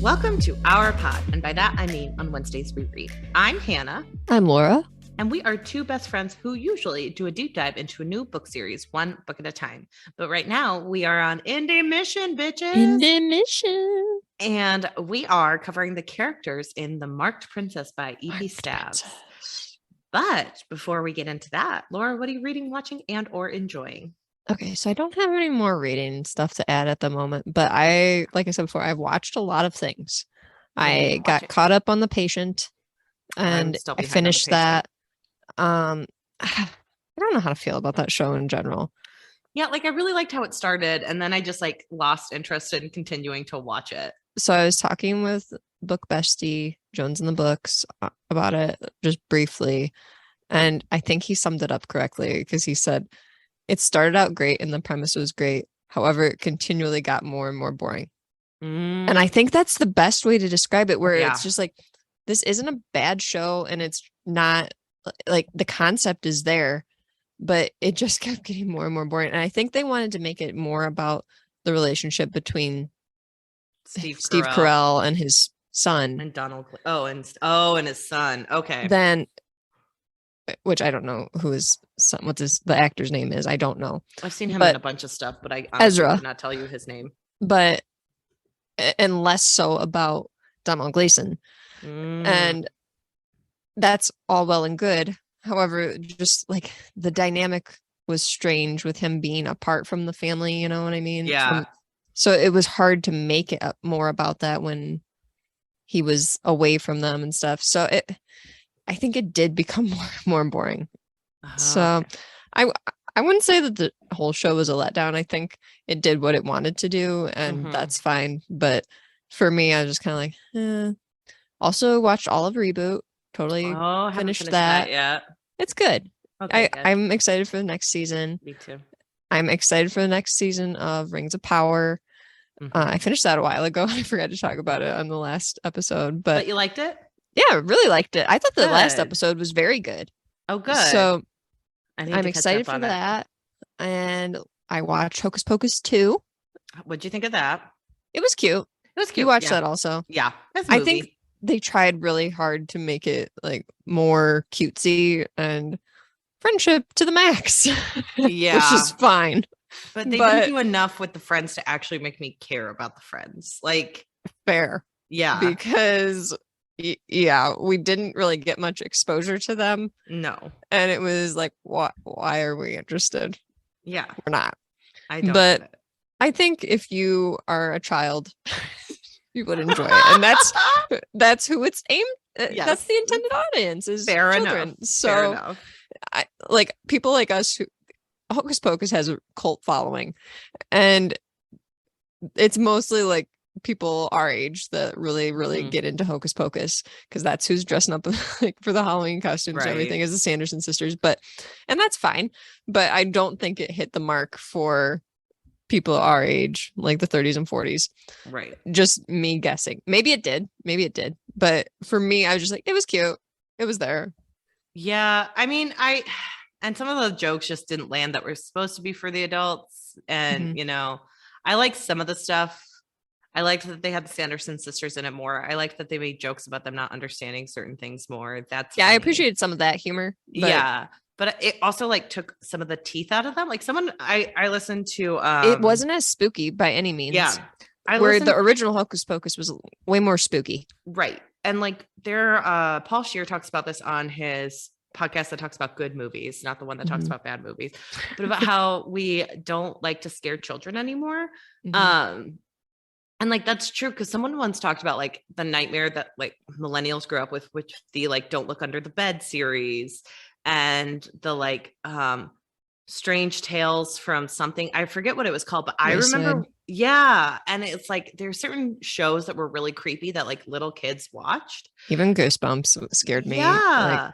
Welcome to our pod, and by that I mean on Wednesdays we read. I'm Hannah. I'm Laura. And we are two best friends who usually do a deep dive into a new book series, one book at a time. But right now we are on Intermission, bitches. Intermission. And we are covering the characters in The Marked Princess by E.P. Stavs. But before we get into that, Laura, what are you reading, watching, and or enjoying? Okay, so I don't have any more reading stuff to add at the moment, but like I said before, I've watched a lot of things. I got caught up on The Patient, and I finished that. I don't know how to feel about that show in general. Yeah, like I really liked how it started, and then I just like lost interest in continuing to watch it. So I was talking with book bestie Jones in the Books about it just briefly, and I think he summed it up correctly because he said it started out great and the premise was great. However, it continually got more and more boring. And I think that's the best way to describe it, where it's just like, this isn't a bad show and it's not like the concept is there, but it just kept getting more and more boring. And I think they wanted to make it more about the relationship between Steve Carell and his son. And Donald. And his son. Okay. Then, which I don't know who his son, what the actor's name is. I don't know. I've seen him in a bunch of stuff, but I Ezra could not tell you his name. But and less so about Donald Gleason. And that's all well and good. However, just like the dynamic was strange with him being apart from the family, you know what I mean? Yeah. So it was hard to make it more about that when he was away from them and stuff. So I think it did become more boring. So okay. I wouldn't say that the whole show was a letdown. I think it did what it wanted to do, and that's fine. But for me, I was just kind of like, eh. Also watched all of Reboot. Totally finished that yet. It's good. Okay, I'm excited for the next season. Me too. I'm excited for the next season of Rings of Power. I finished that a while ago. I forgot to talk about it on the last episode. But you liked it? Yeah, I really liked it. I thought the last episode was very good. Oh, good. So I'm excited for that. And I watched Hocus Pocus 2. What'd you think of that? It was cute. It was cute. You watched that also? Yeah. I think they tried really hard to make it like more cutesy and friendship to the max. Yeah. Which is fine. But they didn't do enough with the friends to actually make me care about the friends. Like, fair. Yeah. Because we didn't really get much exposure to them. No. And it was like, why are we interested? Yeah. We're not. I don't. But I think if you are a child, you would enjoy it. And that's who it's aimed at. Yes. That's the intended audience is fair children. Enough. So fair enough. Like people like us who Hocus Pocus has a cult following, and it's mostly like people our age that really get into Hocus Pocus because that's who's dressing up like for the Halloween costumes and everything is the Sanderson sisters. And that's fine, but I don't think it hit the mark for people our age, like the 30s and 40s. Right. Just me guessing. Maybe it did. But for me, I was just like, it was cute. It was there. Yeah. I mean, and some of the jokes just didn't land that were supposed to be for the adults. And, you know, I like some of the stuff. I liked that they had the Sanderson sisters in it more. I liked that they made jokes about them not understanding certain things more. That's funny. I appreciated some of that humor. But it also like took some of the teeth out of them. Like I listened to it wasn't as spooky by any means. Yeah. The original Hocus Pocus was way more spooky. Right. And like Paul Scheer talks about this on his podcast that talks about good movies, not the one that talks about bad movies, but about how we don't like to scare children anymore. And like that's true because someone once talked about like the nightmare that like millennials grew up with, which the like Don't Look Under the Bed series and the like Strange Tales from something. I forget what it was called, but I remember. Yeah. And it's like there's certain shows that were really creepy that like little kids watched. Even Goosebumps scared me. Yeah. Like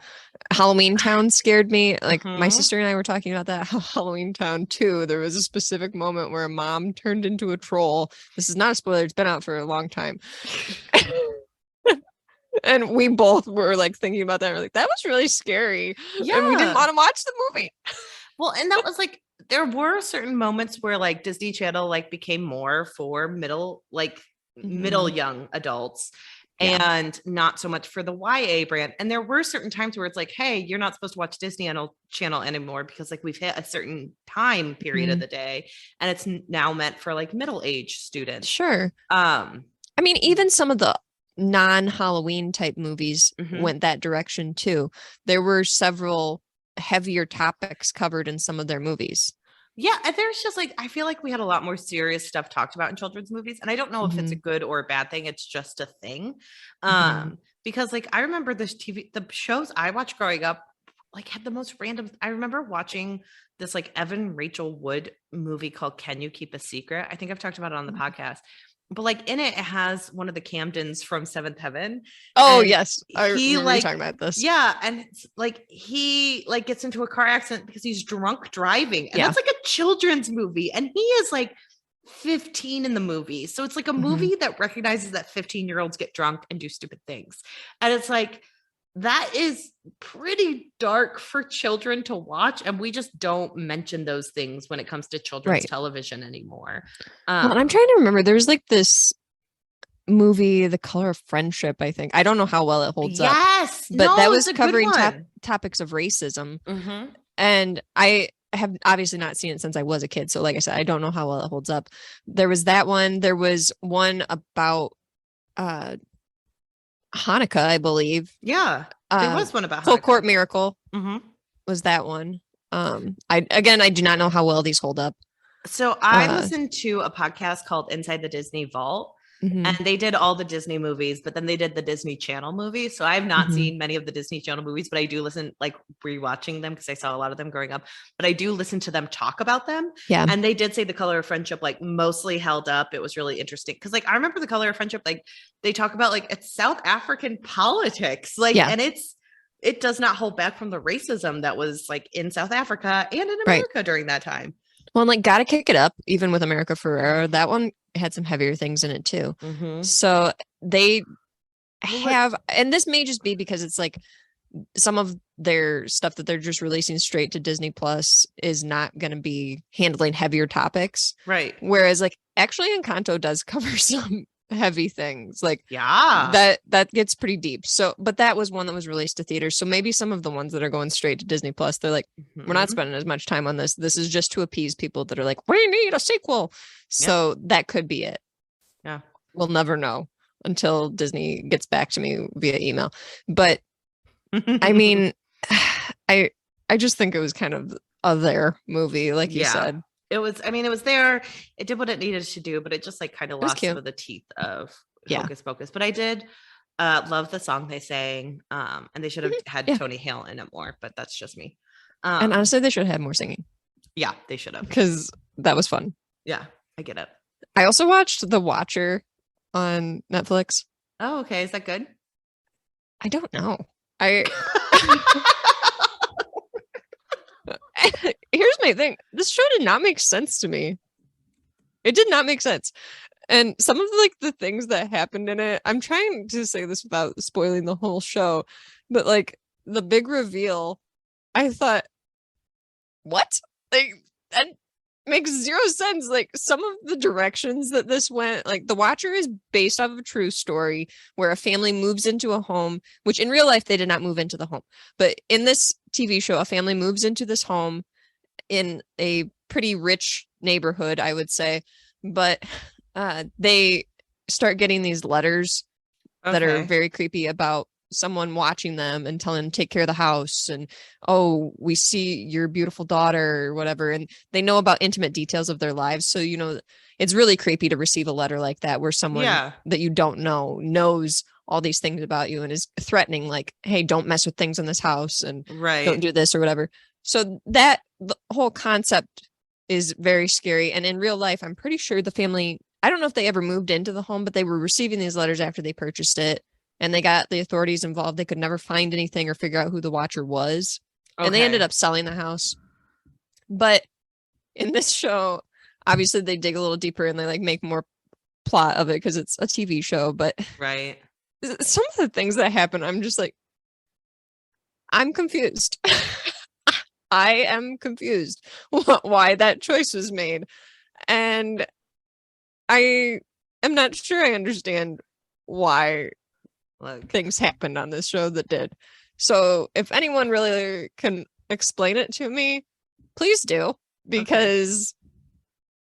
Halloween Town scared me. Like my sister and I were talking about that. Halloween Town 2. There was a specific moment where a mom turned into a troll. This is not a spoiler. It's been out for a long time. And we both were like thinking about that. We're like, that was really scary. Yeah. And we didn't want to watch the movie. Well, and that was like, there were certain moments where like Disney Channel like became more for middle, like middle young adults. And not so much for the YA brand. And there were certain times where it's like, hey, you're not supposed to watch Disney Channel anymore because like we've hit a certain time period of the day, and it's now meant for like middle-aged students. Sure. I mean, even some of the non-Halloween type movies went that direction too. There were several heavier topics covered in some of their movies. Yeah, and there's just like, I feel like we had a lot more serious stuff talked about in children's movies. And I don't know if it's a good or a bad thing. It's just a thing. Because like, I remember the shows I watched growing up, like had the most random, I remember watching this like Evan Rachel Wood movie called Can You Keep a Secret? I think I've talked about it on the podcast. But like in it has one of the Camdens from Seventh Heaven. Oh, yes. I remember like talking about this. Yeah. And it's like he like gets into a car accident because he's drunk driving. And that's like a children's movie. And he is like 15 in the movie. So it's like a movie that recognizes that 15-year-olds get drunk and do stupid things. And it's like, that is pretty dark for children to watch. And we just don't mention those things when it comes to children's television anymore. Well, and I'm trying to remember, there's like this movie, The Color of Friendship, I think. I don't know how well it holds up. Yes. But that was covering topics of racism. And I have obviously not seen it since I was a kid. So like I said, I don't know how well it holds up. There was that one. There was one about Hanukkah, I believe. Yeah, there was one about Full Hanukkah. Court Miracle was that one. I do not know how well these hold up. So I listened to a podcast called Inside the Disney Vault, and they did all the Disney movies, but then they did the Disney Channel movies. So I have not seen many of the Disney Channel movies, but I do listen, like rewatching them because I saw a lot of them growing up, but I do listen to them talk about them. Yeah. And they did say The Color of Friendship, like mostly held up. It was really interesting. Cause like, I remember The Color of Friendship, like they talk about like it's South African politics, like, and it does not hold back from the racism that was like in South Africa and in America during that time. Well, and like Gotta Kick It Up, even with America Ferrera, that one had some heavier things in it too. So they have, and this may just be because it's like some of their stuff that they're just releasing straight to Disney Plus is not going to be handling heavier topics. Right. Whereas like actually Encanto does cover some heavy things, like that gets pretty deep. So but that was one that was released to theaters, so maybe some of the ones that are going straight to Disney Plus, they're like, we're not spending as much time on this is just to appease people that are like, we need a sequel. So that could be it. We'll never know until Disney gets back to me via email. But I mean, I just think it was kind of a their movie, like you said. It was, I mean, it was there. It did what it needed to do, but it just like kind of lost some of the teeth of Hocus Pocus. But I did love the song they sang. And they should have had Tony Hale in it more, but that's just me. And honestly, they should have had more singing. Yeah, they should have. Because that was fun. Yeah, I get it. I also watched The Watcher on Netflix. Oh, okay. Is that good? I don't know. Here's my thing. This show did not make sense to me. It did not make sense. And some of like the things that happened in it, I'm trying to say this without spoiling the whole show, but like the big reveal, I thought, what? Like that makes zero sense. Like some of the directions that this went, like The Watcher is based off of a true story where a family moves into a home, which in real life they did not move into the home, but in this TV show, a family moves into this home in a pretty rich neighborhood, I would say, but they start getting these letters that are very creepy about someone watching them and telling them to take care of the house, and oh, we see your beautiful daughter or whatever, and they know about intimate details of their lives. So you know, it's really creepy to receive a letter like that where someone that you don't know knows all these things about you and is threatening, like, hey, don't mess with things in this house and don't do this or whatever. So that the whole concept is very scary. And in real life, I'm pretty sure the family, I don't know if they ever moved into the home, but they were receiving these letters after they purchased it, and they got the authorities involved. They could never find anything or figure out who the Watcher was. And they ended up selling the house. But in this show, obviously they dig a little deeper and they like make more plot of it because it's a TV show. But some of the things that happen, I'm just like, I'm confused. I am confused why that choice was made. And I am not sure I understand why Look, things happened on this show that did. So if anyone really can explain it to me, please do, because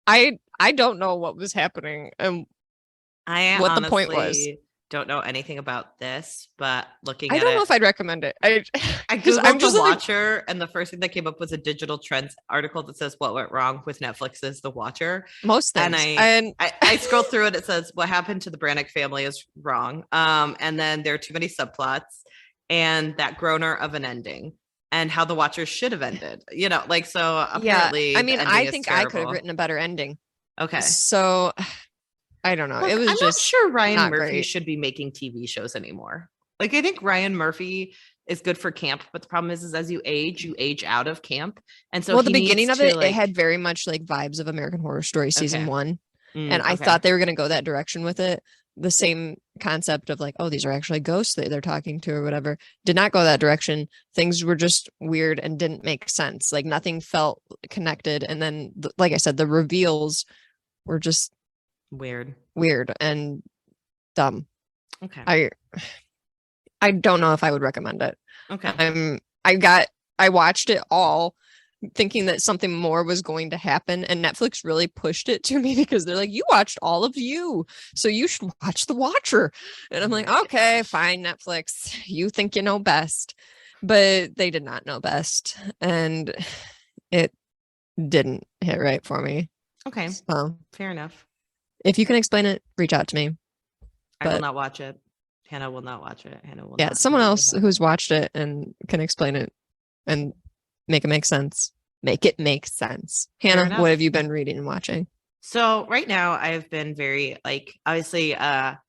I don't know what was happening and I what the point was. don't know anything about this, but looking I at don't know it, if I'd recommend it. I Googled I'm just The like, Watcher, and the first thing that came up was a Digital Trends article that says what went wrong with Netflix's The Watcher. most And things. I scrolled through it. It says what happened to the Brannick family is wrong. And then there are too many subplots, and that groaner of an ending, and how The Watcher should have ended. You know, like, so apparently, yeah. I mean, the ending I is think I could have terrible. written a better ending. Okay. So I don't know. Look, It was I'm just not sure Ryan not Murphy great. should be making TV shows anymore. Like, I think Ryan Murphy is good for camp, but the problem is as you age out of camp. And so Well, the he beginning needs of it, to, it like, had very much like vibes of American Horror Story season okay. 1. And I Okay. thought they were going to go that direction with it. The same concept of like, oh, these are actually ghosts that they're talking to or whatever. Did not go that direction. Things were just weird and didn't make sense. Like nothing felt connected. And then, like I said, the reveals were just weird and dumb. Okay. I don't know if I would recommend it. Okay. I watched it all thinking that something more was going to happen, and Netflix really pushed it to me because they're like, you watched all of You, so you should watch The Watcher. And I'm like, okay, fine, Netflix, you think you know best. But they did not know best, and it didn't hit right for me. Okay. So fair enough. If you can explain it, reach out to me. I will not watch it. Hannah will not watch it. Hannah will not. Someone else who's watched it and can explain it and make it make sense. Make it make sense. Hannah, what have you been reading and watching? So right now I've been very, like, obviously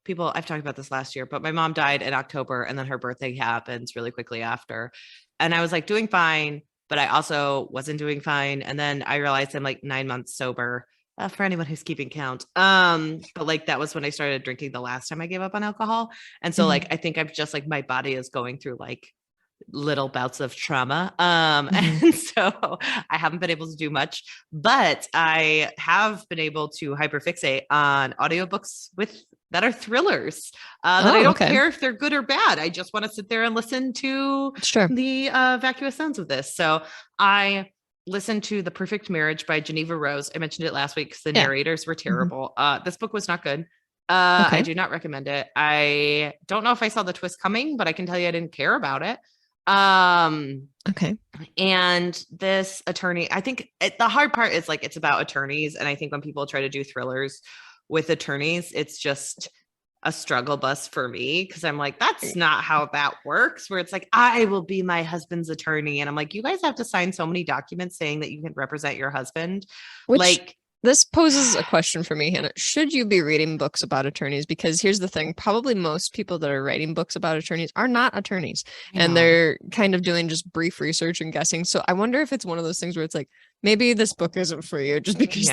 people, I've talked about this last year, but my mom died in October and then her birthday happens really quickly after. And I was like doing fine, but I also wasn't doing fine. And then I realized I'm like 9 months sober. For anyone who's keeping count. But like that was when I started drinking the last time I gave up on alcohol. And so like I think I've just like my body is going through like little bouts of trauma. And so I haven't been able to do much, but I have been able to hyperfixate on audiobooks that are thrillers. That I don't care if they're good or bad. I just want to sit there and listen to the vacuous sounds of this. So I listened to The Perfect Marriage by Geneva Rose. I mentioned it last week because the narrators were terrible. This book was not good. I do not recommend it. I don't know if I saw the twist coming, but I can tell you I didn't care about it. And this attorney, I think the hard part is like it's about attorneys. And I think when people try to do thrillers with attorneys, it's just a struggle bus for me because I'm like, that's not how that works, where it's like, I will be my husband's attorney. And I'm like, you guys have to sign so many documents saying that you can represent your husband. This poses a question for me, Hannah. Should you be reading books about attorneys? Because here's the thing, probably most people that are writing books about attorneys are not attorneys and they're kind of doing just brief research and guessing. So I wonder if it's one of those things where it's like, maybe this book isn't for you just because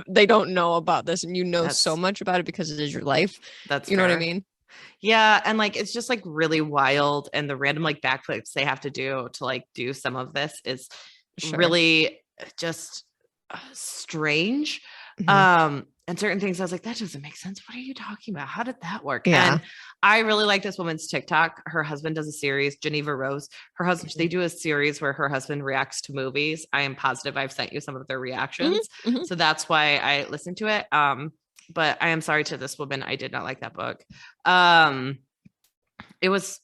they don't know about this and you know so much about it because it is your life. That's know what I mean? Yeah. And like, it's just like really wild. And the random like backflips they have to do to like do some of this is really just strange. And certain things I was like, that doesn't make sense. What are you talking about? How did that work? And I really like this woman's TikTok. Her husband does a series, Geneva Rose. Her husband, they do a series where her husband reacts to movies. I am positive I've sent you some of their reactions. So that's why I listened to it. But I am sorry to this woman. I did not like that book. It was,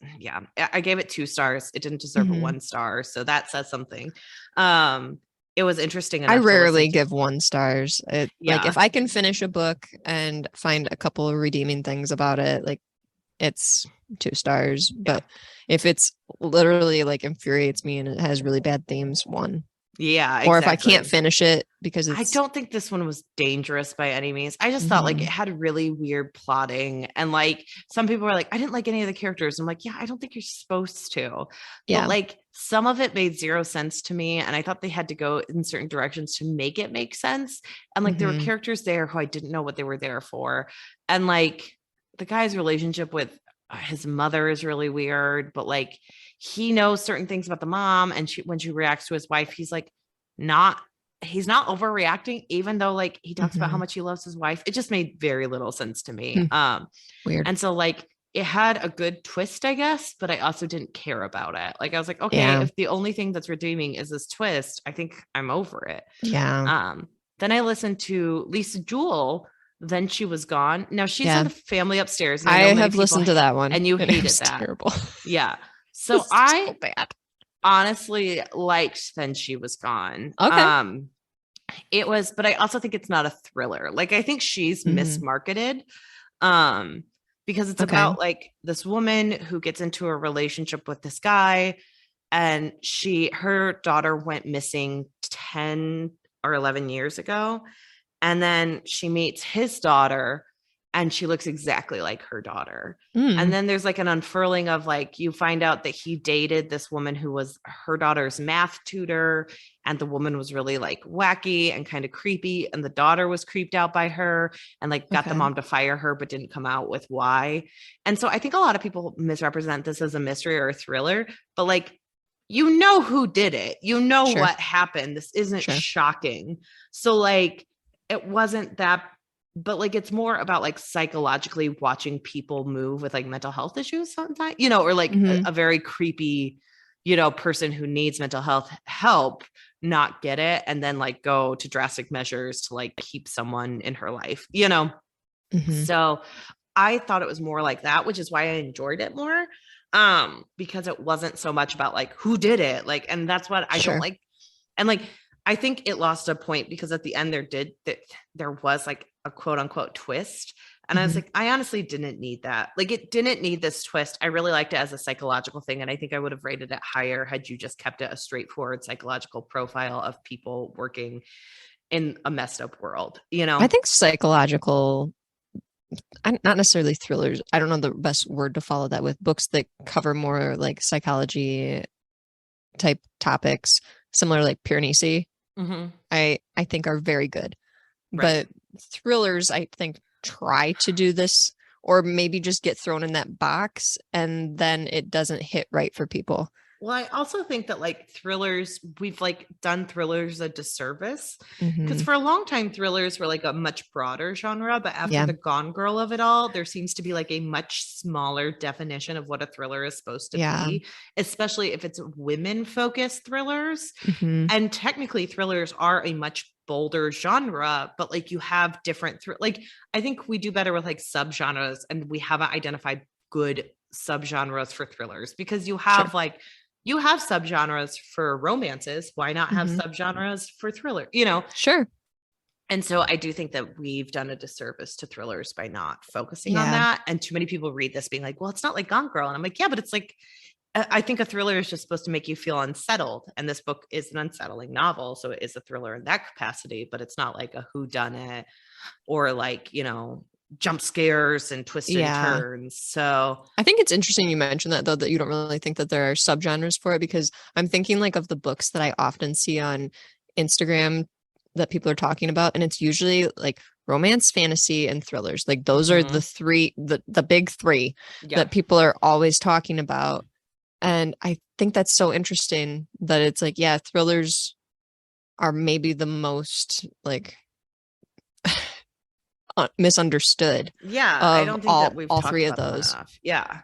I gave it 2 stars. It didn't deserve a 1 star. So that says something. It was interesting. I rarely give 1 stars. Like if I can finish a book and find a couple of redeeming things about it, like it's 2 stars. But if it's literally like infuriates me and it has really bad themes, 1. Yeah. Or if I can't finish it because I don't think this one was dangerous by any means. I just thought like it had really weird plotting. And like some people were like, I didn't like any of the characters. I'm like, yeah, I don't think you're supposed to. But like some of it made 0 sense to me. And I thought they had to go in certain directions to make it make sense. And like there were characters there who I didn't know what they were there for. And like the guy's relationship with his mother is really weird, but like he knows certain things about the mom. And when she reacts to his wife, he's like not he's not overreacting, even though like he talks about how Mhm. much he loves his wife. It just made very little sense to me. Weird. And so like it had a good twist, I guess, but I also didn't care about it. Like I was like, okay, Yeah. if the only thing that's redeeming is this twist, I think I'm over it. Yeah. Then I listened to Lisa Jewell, Then She Was Gone. Now she's Yeah. on the Family Upstairs, and I I know many have people listened to that one, and you and it hated was that. terrible. Yeah. So It's I so bad. honestly liked Then She Was Gone. Okay. It was, but I also think it's not a thriller. Like I think she's Mhm. mismarketed. Because it's Okay. about like this woman who gets into a relationship with this guy, and her daughter went missing 10 or 11 years ago, and then she meets his daughter and she looks exactly like her daughter. And Mm. then there's like an unfurling of like, you find out that he dated this woman who was her daughter's math tutor. And the woman was really like wacky and kind of creepy. And the daughter was creeped out by her and like got the Okay. mom to fire her, but didn't come out with why. And so I think a lot of people misrepresent this as a mystery or a thriller, but like, you know who did it. You know Sure. what happened. This isn't Sure. shocking. So like, it wasn't that, but like it's more about like psychologically watching people move with like mental health issues sometimes, you know, or like Mhm. a very creepy, you know, person who needs mental health help not get it and then like go to drastic measures to like keep someone in her life, you know. Mhm. So I thought it was more like that, which is why I enjoyed it more. Because it wasn't so much about like who did it, like, and that's what I don't Sure. like. And like I think it lost a point because at the end there was like a quote unquote twist. And I was Mhm. like, I honestly didn't need that. Like it didn't need this twist. I really liked it as a psychological thing. And I think I would have rated it higher had you just kept it a straightforward psychological profile of people working in a messed up world, you know? I think psychological, not necessarily thrillers. I don't know the best word to follow that with. Books that cover more like psychology type topics, similar like Piranesi, Mm-hmm. I think are very good. Right. But thrillers, I think, try to do this, or maybe just get thrown in that box and then it doesn't hit right for people. Well, I also think that like thrillers, we've like done thrillers a disservice because Mhm. for a long time, thrillers were like a much broader genre. But after Yeah. the Gone Girl of it all, there seems to be like a much smaller definition of what a thriller is supposed to Yeah. be, especially if it's women focused thrillers. Mhm. And technically, thrillers are a much bolder genre, but like you have different, like I think we do better with like subgenres, and we haven't identified good subgenres for thrillers because you Sure. have like, you have subgenres for romances. Why not have Mhm. subgenres for thriller? You know? Sure. And so I do think that we've done a disservice to thrillers by not focusing on Yeah. that. And too many people read this being like, well, it's not like Gone Girl. And I'm like, yeah, but it's like, I think a thriller is just supposed to make you feel unsettled. And this book is an unsettling novel. So it is a thriller in that capacity, but it's not like a whodunit or like, you know, jump scares and twists and Yeah. turns. So I think it's interesting you mentioned that though, that you don't really think that there are subgenres for it, because I'm thinking like of the books that I often see on Instagram that people are talking about, and it's usually like romance, fantasy, and thrillers. Like those are the three, the big three yeah. that people are always talking about. And I think that's so interesting that it's like, yeah, thrillers are maybe the most like misunderstood Yeah. I of don't think that we've all talked three of about them those. enough. Yeah.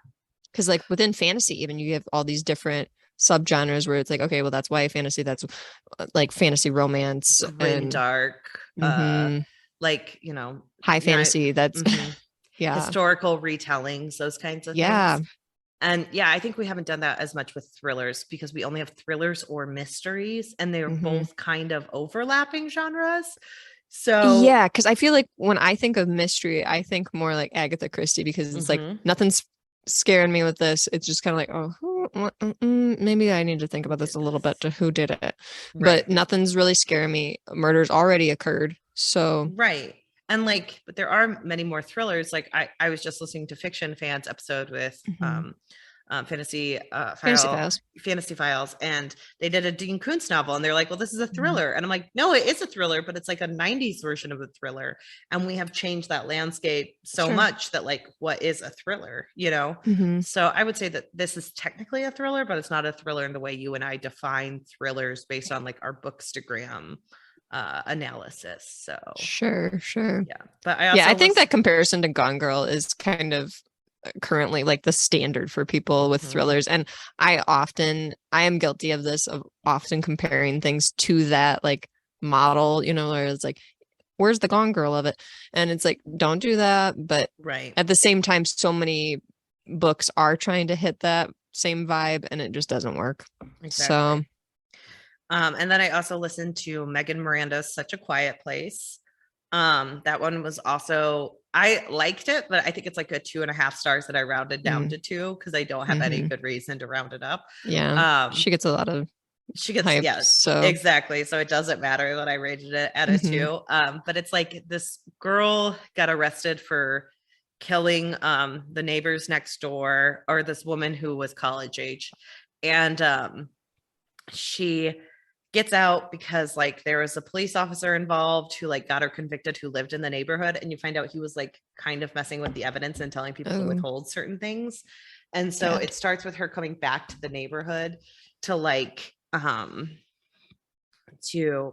Because like within fantasy, even you have all these different subgenres where it's like, okay, well, that's YA fantasy, that's like fantasy romance Grim and dark, mhm, like, you know, high not, fantasy. That's yeah, historical retellings, those kinds of yeah. things. And yeah, I think we haven't done that as much with thrillers because we only have thrillers or mysteries, and they're Mhm. both kind of overlapping genres. So Yeah, because I feel like when I think of mystery, I think more like Agatha Christie, because it's like nothing's scaring me with this. It's just kind of like, oh, maybe I need to think about this a little bit to who did it. right. But nothing's really scaring me. Murder's already occurred. So Right. And like, but there are many more thrillers. Like I was just listening to Fiction Fans episode with mhm. Fantasy Files. Fantasy Files, and they did a Dean Koontz novel, and they're like, well, this is a Mhm. thriller. And I'm like, no, it is a thriller, but it's like a 90s version of a thriller. And we have changed that landscape so Sure. much that like, what is a thriller, you know? Mhm. So I would say that this is technically a thriller, but it's not a thriller in the way you and I define thrillers based on like our Bookstagram analysis. So sure. yeah, but I also I think that comparison to Gone Girl is kind of currently like the standard for people with thrillers, and I am guilty of this, of often comparing things to that like model, where it's like, where's the Gone Girl of it? And it's like, don't do that. But right at the same time, so many books are trying to hit that same vibe, and it just doesn't work. exactly. And then I also listened to Megan Miranda's Such a Quiet Place. That one was also, I liked it, but I think it's like a 2.5 stars that I rounded down to 2 because I don't have any good reason to round it up. She gets a lot of hype, so exactly. So it doesn't matter that I rated it at a 2. But it's like this girl got arrested for killing the neighbors next door, or this woman who was college age, and she gets out because like there was a police officer involved who like got her convicted, who lived in the neighborhood, and you find out he was like kind of messing with the evidence and telling people to withhold certain things. And so it starts with her coming back to the neighborhood to like to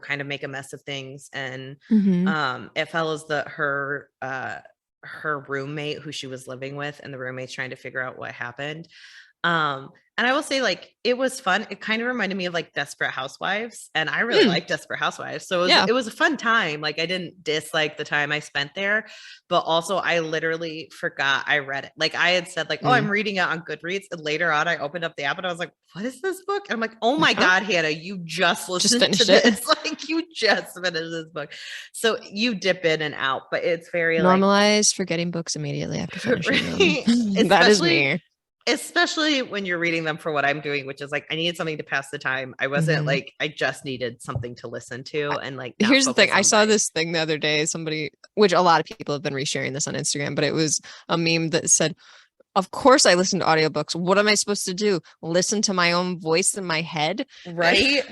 kind of make a mess of things. And it follows her roommate who she was living with, and the roommate's trying to figure out what happened. And I will say, like, it was fun. It kind of reminded me of like Desperate Housewives, and I really like Desperate Housewives. So it was a fun time. Like, I didn't dislike the time I spent there, but also I literally forgot I read it. Like, I had said like, oh, I'm reading it on Goodreads. And later on, I opened up the app and I was like, what is this book? And I'm like, oh my God, Hannah, you just listened to this. Like, you just finished this book. So you dip in and out, but it's very normalized forgetting books immediately after finishing them. That is me. Especially when you're reading them for what I'm doing, which is like, I needed something to pass the time. I wasn't like, I just needed something to listen to. And like, here's the thing. I saw this thing the other day, somebody, which a lot of people have been resharing this on Instagram, but it was a meme that said, of course I listen to audiobooks. What am I supposed to do? Listen to my own voice in my head? Right.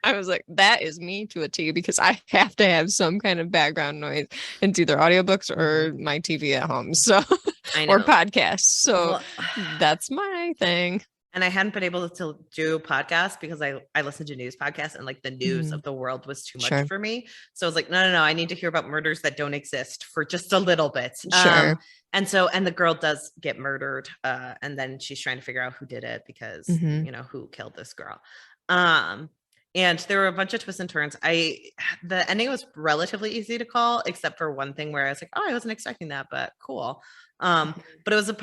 I was like, that is me to a T, because I have to have some kind of background noise. It's either audiobooks or my TV at home. So, or podcasts. So that's my thing. And I hadn't been able to do podcasts because I listened to news podcasts, and like the news of the world was too much for me. So I was like, no, I need to hear about murders that don't exist for just a little bit. And the girl does get murdered. And then she's trying to figure out who did it, because, who killed this girl. And there were a bunch of twists and turns. The ending was relatively easy to call, except for one thing where I was like, oh, I wasn't expecting that, but cool. But it was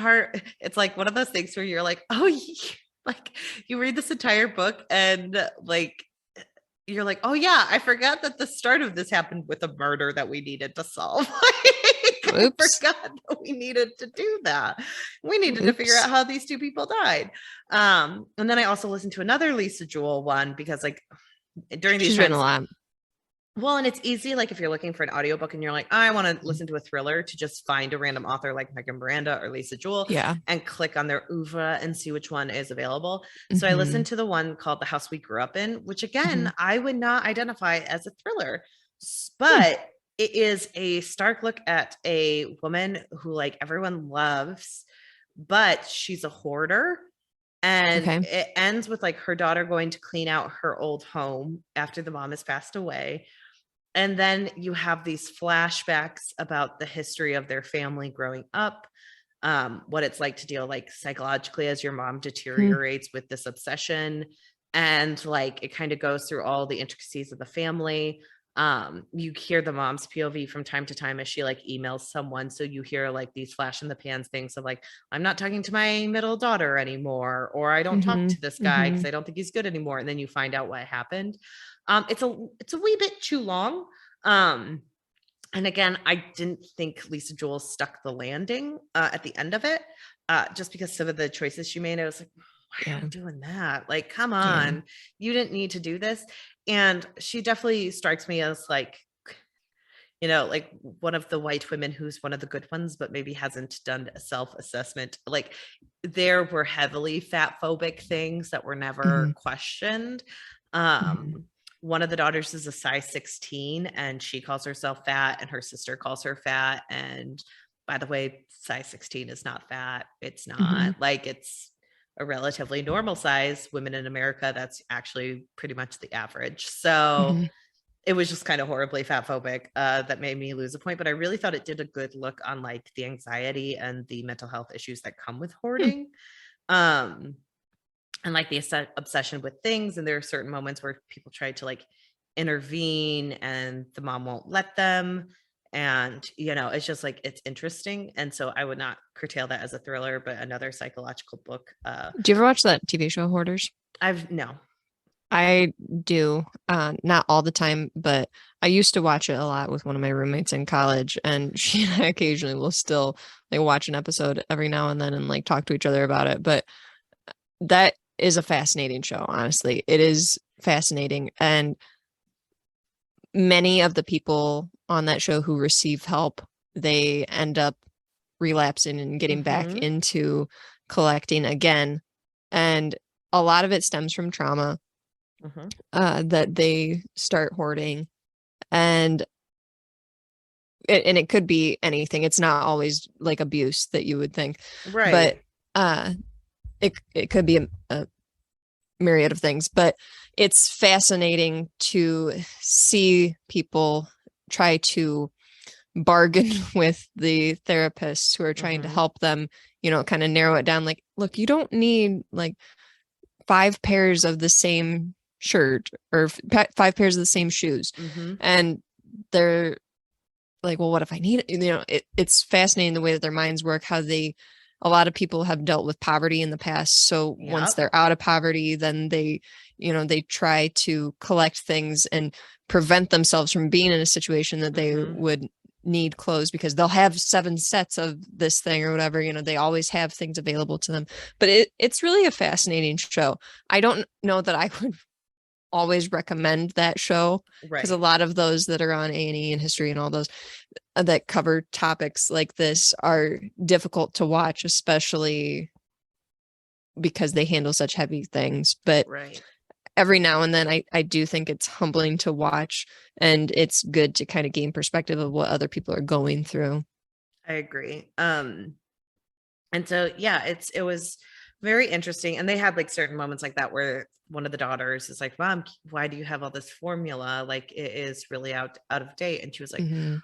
it's like one of those things where you're like, oh, like you read this entire book and like, you're like, oh yeah, I forgot that the start of this happened with a murder that we needed to solve. I forgot that we needed to do that. We needed to figure out how these two people died. And then I also listened to another Lisa Jewell one, because like during these times, a lot. Well, and it's easy, like if you're looking for an audiobook and you're like, oh, I want to listen to a thriller, to just find a random author like Megan Miranda or Lisa Jewell and click on their oeuvre and see which one is available. So I listened to the one called The House We Grew Up In, which again, I would not identify as a thriller, but it is a stark look at a woman who like everyone loves, but she's a hoarder. And it ends with like her daughter going to clean out her old home after the mom has passed away. And then you have these flashbacks about the history of their family growing up, what it's like to deal like psychologically as your mom deteriorates with this obsession. And like, it kind of goes through all the intricacies of the family. You hear the mom's POV from time to time as she like emails someone. So you hear like these flash in the pans things of like, I'm not talking to my middle daughter anymore, or I don't talk to this guy because I don't think he's good anymore. And then you find out what happened. It's a wee bit too long. And again, I didn't think Lisa Jewell stuck the landing at the end of it, just because some of the choices she made, I was like, why are you doing that? Like, come on, you didn't need to do this. And she definitely strikes me as like, like one of the white women who's one of the good ones, but maybe hasn't done a self-assessment. Like there were heavily fat phobic things that were never questioned. One of the daughters is a size 16 and she calls herself fat and her sister calls her fat. And by the way, size 16 is not fat. It's not like, it's a relatively normal size. Women in America, that's actually pretty much the average. So it was just kind of horribly fat phobic that made me lose a point. But I really thought it did a good look on like the anxiety and the mental health issues that come with hoarding. And like the obsession with things. And there are certain moments where people try to like intervene and the mom won't let them. And, it's just like, it's interesting. And so I would not curtail that as a thriller, but another psychological book. Do you ever watch that TV show Hoarders? No. I do. Not all the time, but I used to watch it a lot with one of my roommates in college, and she and I occasionally will still like watch an episode every now and then and like talk to each other about it. But that is a fascinating show, honestly. It is fascinating. And many of the people on that show who receive help, they end up relapsing and getting back into collecting again. And a lot of it stems from trauma that they start hoarding. And it could be anything. It's not always like abuse that you would think. Right. But it could be a myriad of things. But it's fascinating to see people try to bargain with the therapists who are trying to help them, kind of narrow it down. Like, look, you don't need like 5 pairs of the same shirt or 5 pairs of the same shoes. And they're like, well, what if I need it? It's fascinating the way that their minds work, how a lot of people have dealt with poverty in the past. So once they're out of poverty, then they try to collect things and prevent themselves from being in a situation that they would need clothes, because they'll have 7 sets of this thing or whatever. They always have things available to them. But it's really a fascinating show. I don't know that I would always recommend that show, because a lot of those that are on A&E and history and all those that cover topics like this are difficult to watch, especially because they handle such heavy things. But every now and then I do think it's humbling to watch, and it's good to kind of gain perspective of what other people are going through. I agree. And so, it was very interesting. And they had like certain moments like that where one of the daughters is like, Mom, why do you have all this formula? Like, it is really out of date. And she was like,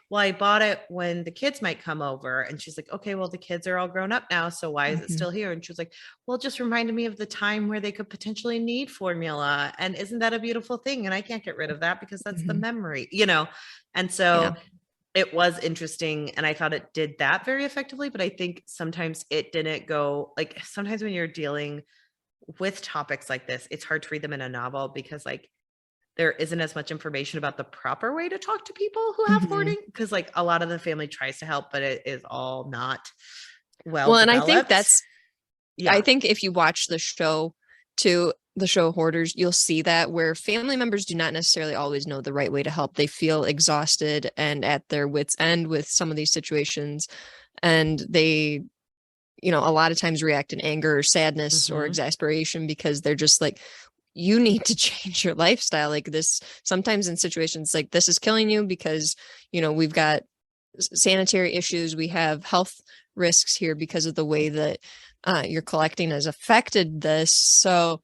well, I bought it when the kids might come over. And she's like, okay, well, the kids are all grown up now, so why is it still here? And she was like, well, it just reminded me of the time where they could potentially need formula. And isn't that a beautiful thing? And I can't get rid of that because that's the memory, And so it was interesting, and I thought it did that very effectively. But I think sometimes it didn't go, like, sometimes when you're dealing with topics like this, it's hard to read them in a novel because like there isn't as much information about the proper way to talk to people who have hoarding, because like a lot of the family tries to help, but it is all not well and developed. I think that's I think if you watch the show Hoarders, you'll see that where family members do not necessarily always know the right way to help. They feel exhausted and at their wits' end with some of these situations, and they a lot of times react in anger or sadness or exasperation, because they're just like, you need to change your lifestyle. Like this, sometimes in situations like this is killing you because, we've got sanitary issues. We have health risks here because of the way that your collecting has affected this. So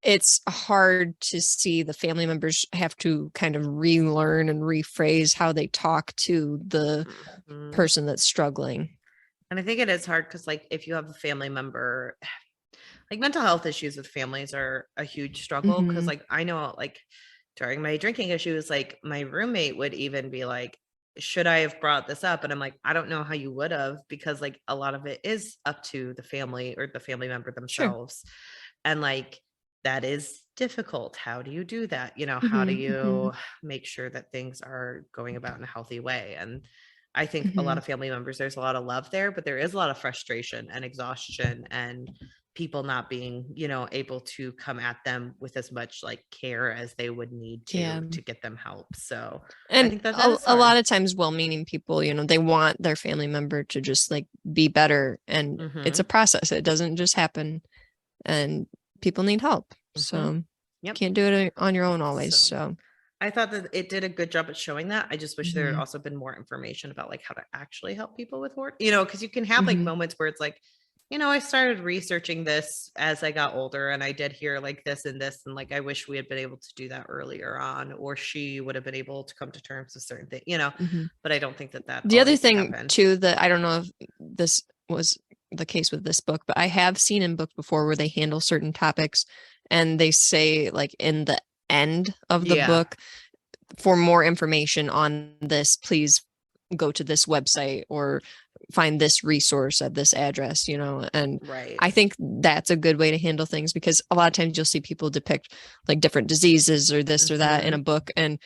it's hard to see the family members have to kind of relearn and rephrase how they talk to the person that's struggling. And I think it is hard because like if you have a family member, like mental health issues with families are a huge struggle, because like I know like during my drinking issues, like my roommate would even be like, should I have brought this up? And I'm like, I don't know how you would have, because like a lot of it is up to the family or the family member themselves. And like that is difficult. How do you do that? How do you make sure that things are going about in a healthy way? And I think a lot of family members, there's a lot of love there, but there is a lot of frustration and exhaustion and people not being, able to come at them with as much like care as they would need to get them help. So and I think that a lot of times well-meaning people, they want their family member to just like be better, and it's a process. It doesn't just happen, and people need help. So you can't do it on your own always. So I thought that it did a good job at showing that. I just wish there had also been more information about like how to actually help people with hoard, because you can have like moments where it's like, I started researching this as I got older, and I did hear like this and this, and like I wish we had been able to do that earlier on, or she would have been able to come to terms with certain things, but I don't think that The other thing happened. too, that I don't know if this was the case with this book, but I have seen in books before where they handle certain topics and they say like in the end of the book, for more information on this, please go to this website or find this resource at this address, and Right. I think that's a good way to handle things, because a lot of times you'll see people depict like different diseases or this or that in a book, and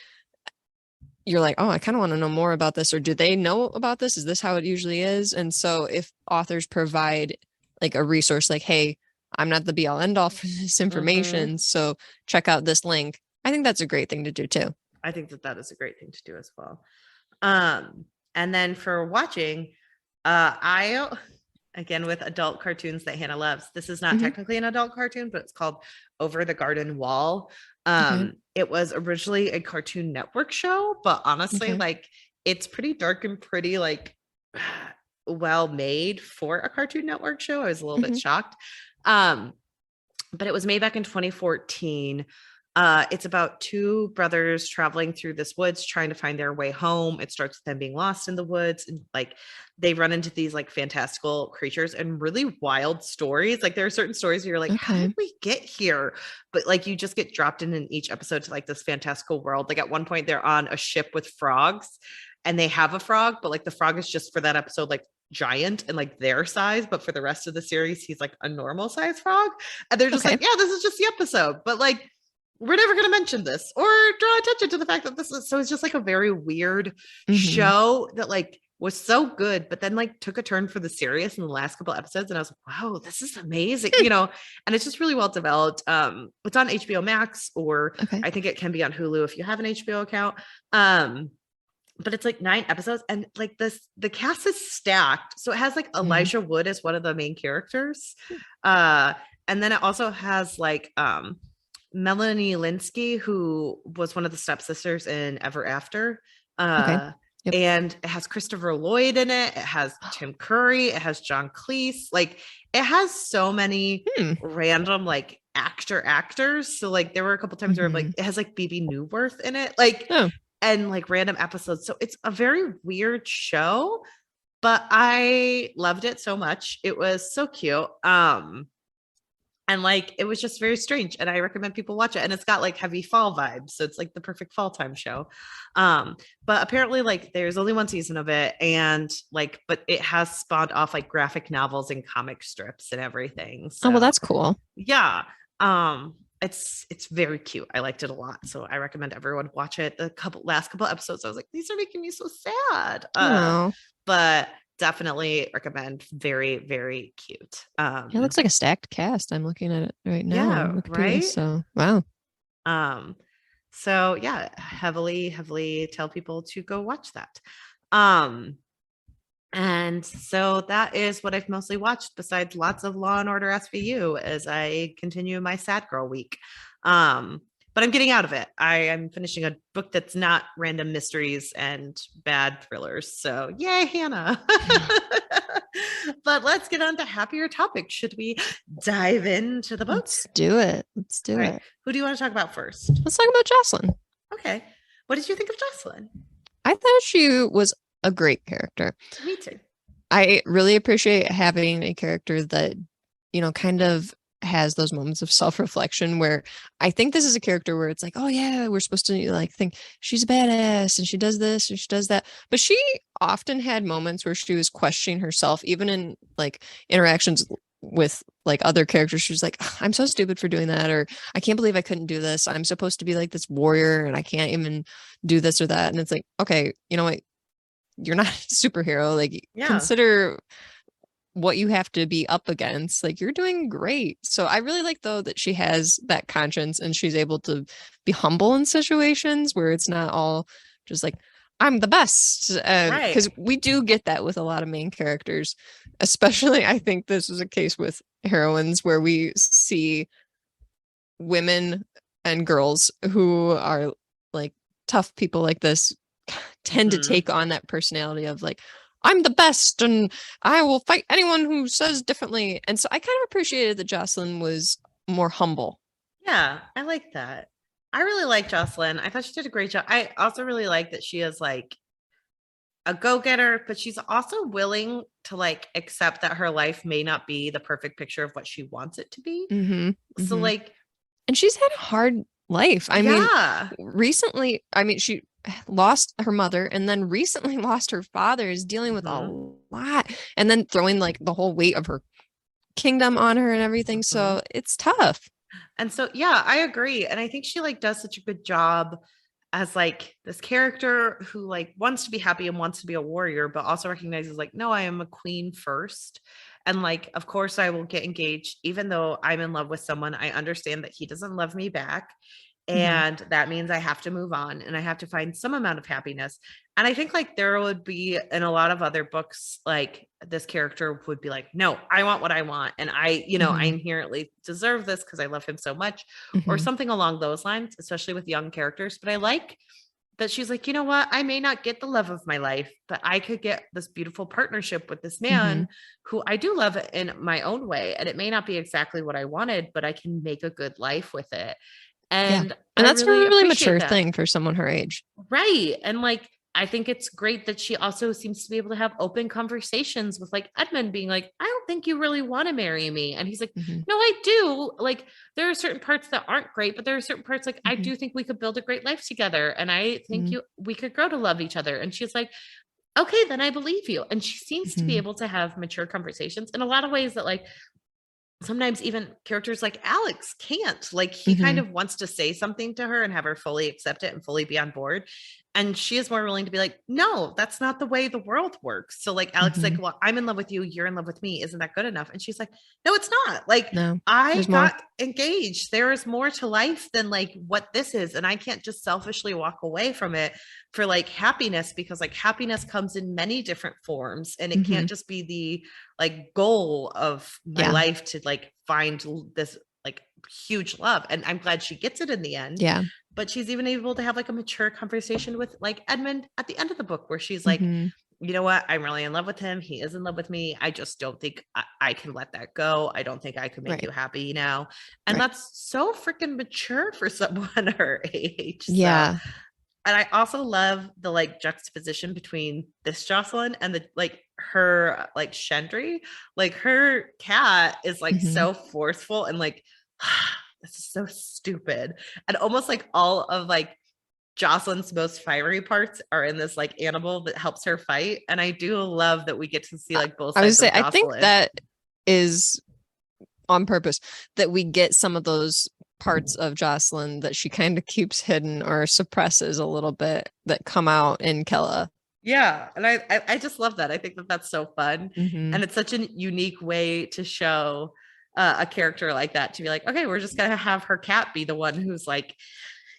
you're like, oh, I kind of want to know more about this, or do they know about this? Is this how it usually is? And so if authors provide like a resource like, hey, I'm not the be all end all for this information, so check out this link, I think that's a great thing to do too. I think that is a great thing to do as well. And then for watching, I again with adult cartoons that Hannah loves. This is not technically an adult cartoon, but it's called Over the Garden Wall. It was originally a Cartoon Network show, but honestly, like it's pretty dark and pretty like well made for a Cartoon Network show. I was a little bit shocked. But it was made back in 2014. It's about two brothers traveling through this woods trying to find their way home. It starts with them being lost in the woods, and like they run into these like fantastical creatures and really wild stories. Like there are certain stories where you're like, how did we get here? But like you just get dropped in each episode to like this fantastical world. Like at one point they're on a ship with frogs and they have a frog, but like the frog is just for that episode like giant and like their size, but for the rest of the series he's like a normal size frog, and they're just like, yeah, this is just the episode, but like we're never going to mention this or draw attention to the fact that this is, so it's just like a very weird show that like was so good, but then like took a turn for the serious in the last couple episodes. And I was like, wow, this is amazing, and it's just really well developed. It's on HBO Max, or I think it can be on Hulu if you have an HBO account. But it's like 9 episodes, and like the cast is stacked. So it has like Elijah Wood as one of the main characters. And then it also has like, Melanie Linsky, who was one of the stepsisters in Ever After. And it has Christopher Lloyd in it. It has Tim Curry. It has John Cleese. Like it has so many random like actors. So like there were a couple times where like it has like BB Newworth in it. Like and like random episodes. So it's a very weird show, but I loved it so much. It was so cute. And like it was just very strange, and I recommend people watch it. And it's got like heavy fall vibes, so it's like the perfect fall time show. But apparently like there's only 1 season of it, and like but it has spawned off like graphic novels and comic strips and everything. So, oh well, that's cool. Yeah. It's very cute. I liked it a lot, so I recommend everyone watch it. The last couple episodes I was like, these are making me so sad. But definitely recommend. Very, very cute. It looks like a stacked cast. I'm looking at it right now. Yeah, right. So wow. So yeah, heavily tell people to go watch that. And so that is what I've mostly watched, besides lots of Law and Order SVU as I continue my sad girl week. But I'm getting out of it. I am finishing a book that's not random mysteries and bad thrillers. So yay, Hannah. But let's get on to happier topics. Should we dive into the book? Let's do it. Who do you want to talk about first? Let's talk about Jocelyn. Okay. What did you think of Jocelyn? I thought she was a great character. Me too. I really appreciate having a character that, kind of has those moments of self-reflection, where I think this is a character where it's like, oh yeah, we're supposed to like think she's a badass and she does this and she does that, but she often had moments where she was questioning herself, even in like interactions with like other characters. She was like, I'm so stupid for doing that, or I can't believe I couldn't do this, I'm supposed to be like this warrior and I can't even do this or that. And it's like, okay, you know what, you're not a superhero. Like, consider what you have to be up against. Like, you're doing great. So I really like, though, that she has that conscience and she's able to be humble in situations where it's not all just like, I'm the best. Because we do get that with a lot of main characters, especially I think this is a case with heroines where we see women and girls who are like tough people like this tend to take on that personality of like, I'm the best and I will fight anyone who says differently. And so I kind of appreciated that Jocelyn was more humble. Yeah, I like that. I really like Jocelyn. I thought she did a great job. I also really like that she is like a go-getter, but she's also willing to like accept that her life may not be the perfect picture of what she wants it to be. So like, and she's had a hard life. I mean, recently, she lost her mother and then recently lost her father, is dealing with a lot, and then throwing like the whole weight of her kingdom on her and everything. So it's tough. And so, yeah, I agree. And I think she like does such a good job as like this character who like wants to be happy and wants to be a warrior, but also recognizes like, no, I am a queen first. And like, of course I will get engaged, even though I'm in love with someone. I understand that he doesn't love me back. And that means I have to move on and I have to find some amount of happiness. And I think like there would be in a lot of other books, like this character would be like, no, I want what I want. And I, I inherently deserve this because I love him so much, or something along those lines, especially with young characters. But I like that she's like, you know what? I may not get the love of my life, but I could get this beautiful partnership with this man who I do love in my own way. And it may not be exactly what I wanted, but I can make a good life with it. And that's really a really mature thing for someone her age. Right. And like, I think it's great that she also seems to be able to have open conversations with like Edmund being like, I don't think you really want to marry me. And he's like, no, I do. Like, there are certain parts that aren't great, but there are certain parts like, I do think we could build a great life together. And I think we could grow to love each other. And she's like, okay, then I believe you. And she seems to be able to have mature conversations in a lot of ways that like, sometimes even characters like Alex can't. Like he kind of wants to say something to her and have her fully accept it and fully be on board. And she is more willing to be like, no, that's not the way the world works. So like Alex is like, well, I'm in love with you. You're in love with me. Isn't that good enough? And she's like, no, it's not. Like I got engaged. There is more to life than like what this is. And I can't just selfishly walk away from it for like happiness, because like happiness comes in many different forms and it can't just be the like goal of my life to like find this like huge love. And I'm glad she gets it in the end. Yeah. But she's even able to have like a mature conversation with like Edmund at the end of the book where she's like, you know what? I'm really in love with him. He is in love with me. I just don't think I can let that go. I don't think I could make you happy now. And that's so freaking mature for someone her age. Yeah. So, and I also love the like juxtaposition between this Jocelyn and the like her like Shendry. Like her cat is like so forceful and like this is so stupid. And almost like all of like Jocelyn's most fiery parts are in this like animal that helps her fight. And I do love that we get to see like both sides. I would say of Jocelyn. I think that is on purpose, that we get some of those parts of Jocelyn that she kind of keeps hidden or suppresses a little bit that come out in Kella. Yeah. And I just love that. I think that that's so fun. And it's such a unique way to show a character like that, to be like, okay, we're just going to have her cat be the one who's like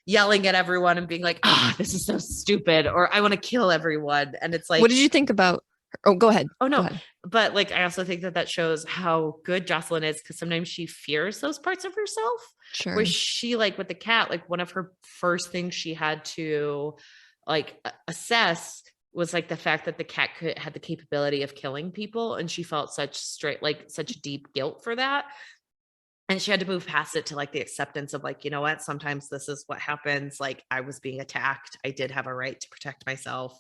yelling at everyone and being like, this is so stupid, or I want to kill everyone. And it's like, what did you think about? Oh, go ahead. Oh, no. But like, I also think that that shows how good Jocelyn is, because sometimes she fears those parts of herself. Sure. Where she, like with the cat, like one of her first things she had to like assess was like the fact that the cat had the capability of killing people. And she felt such deep guilt for that. And she had to move past it to like the acceptance of like, you know what, sometimes this is what happens. Like I was being attacked. I did have a right to protect myself.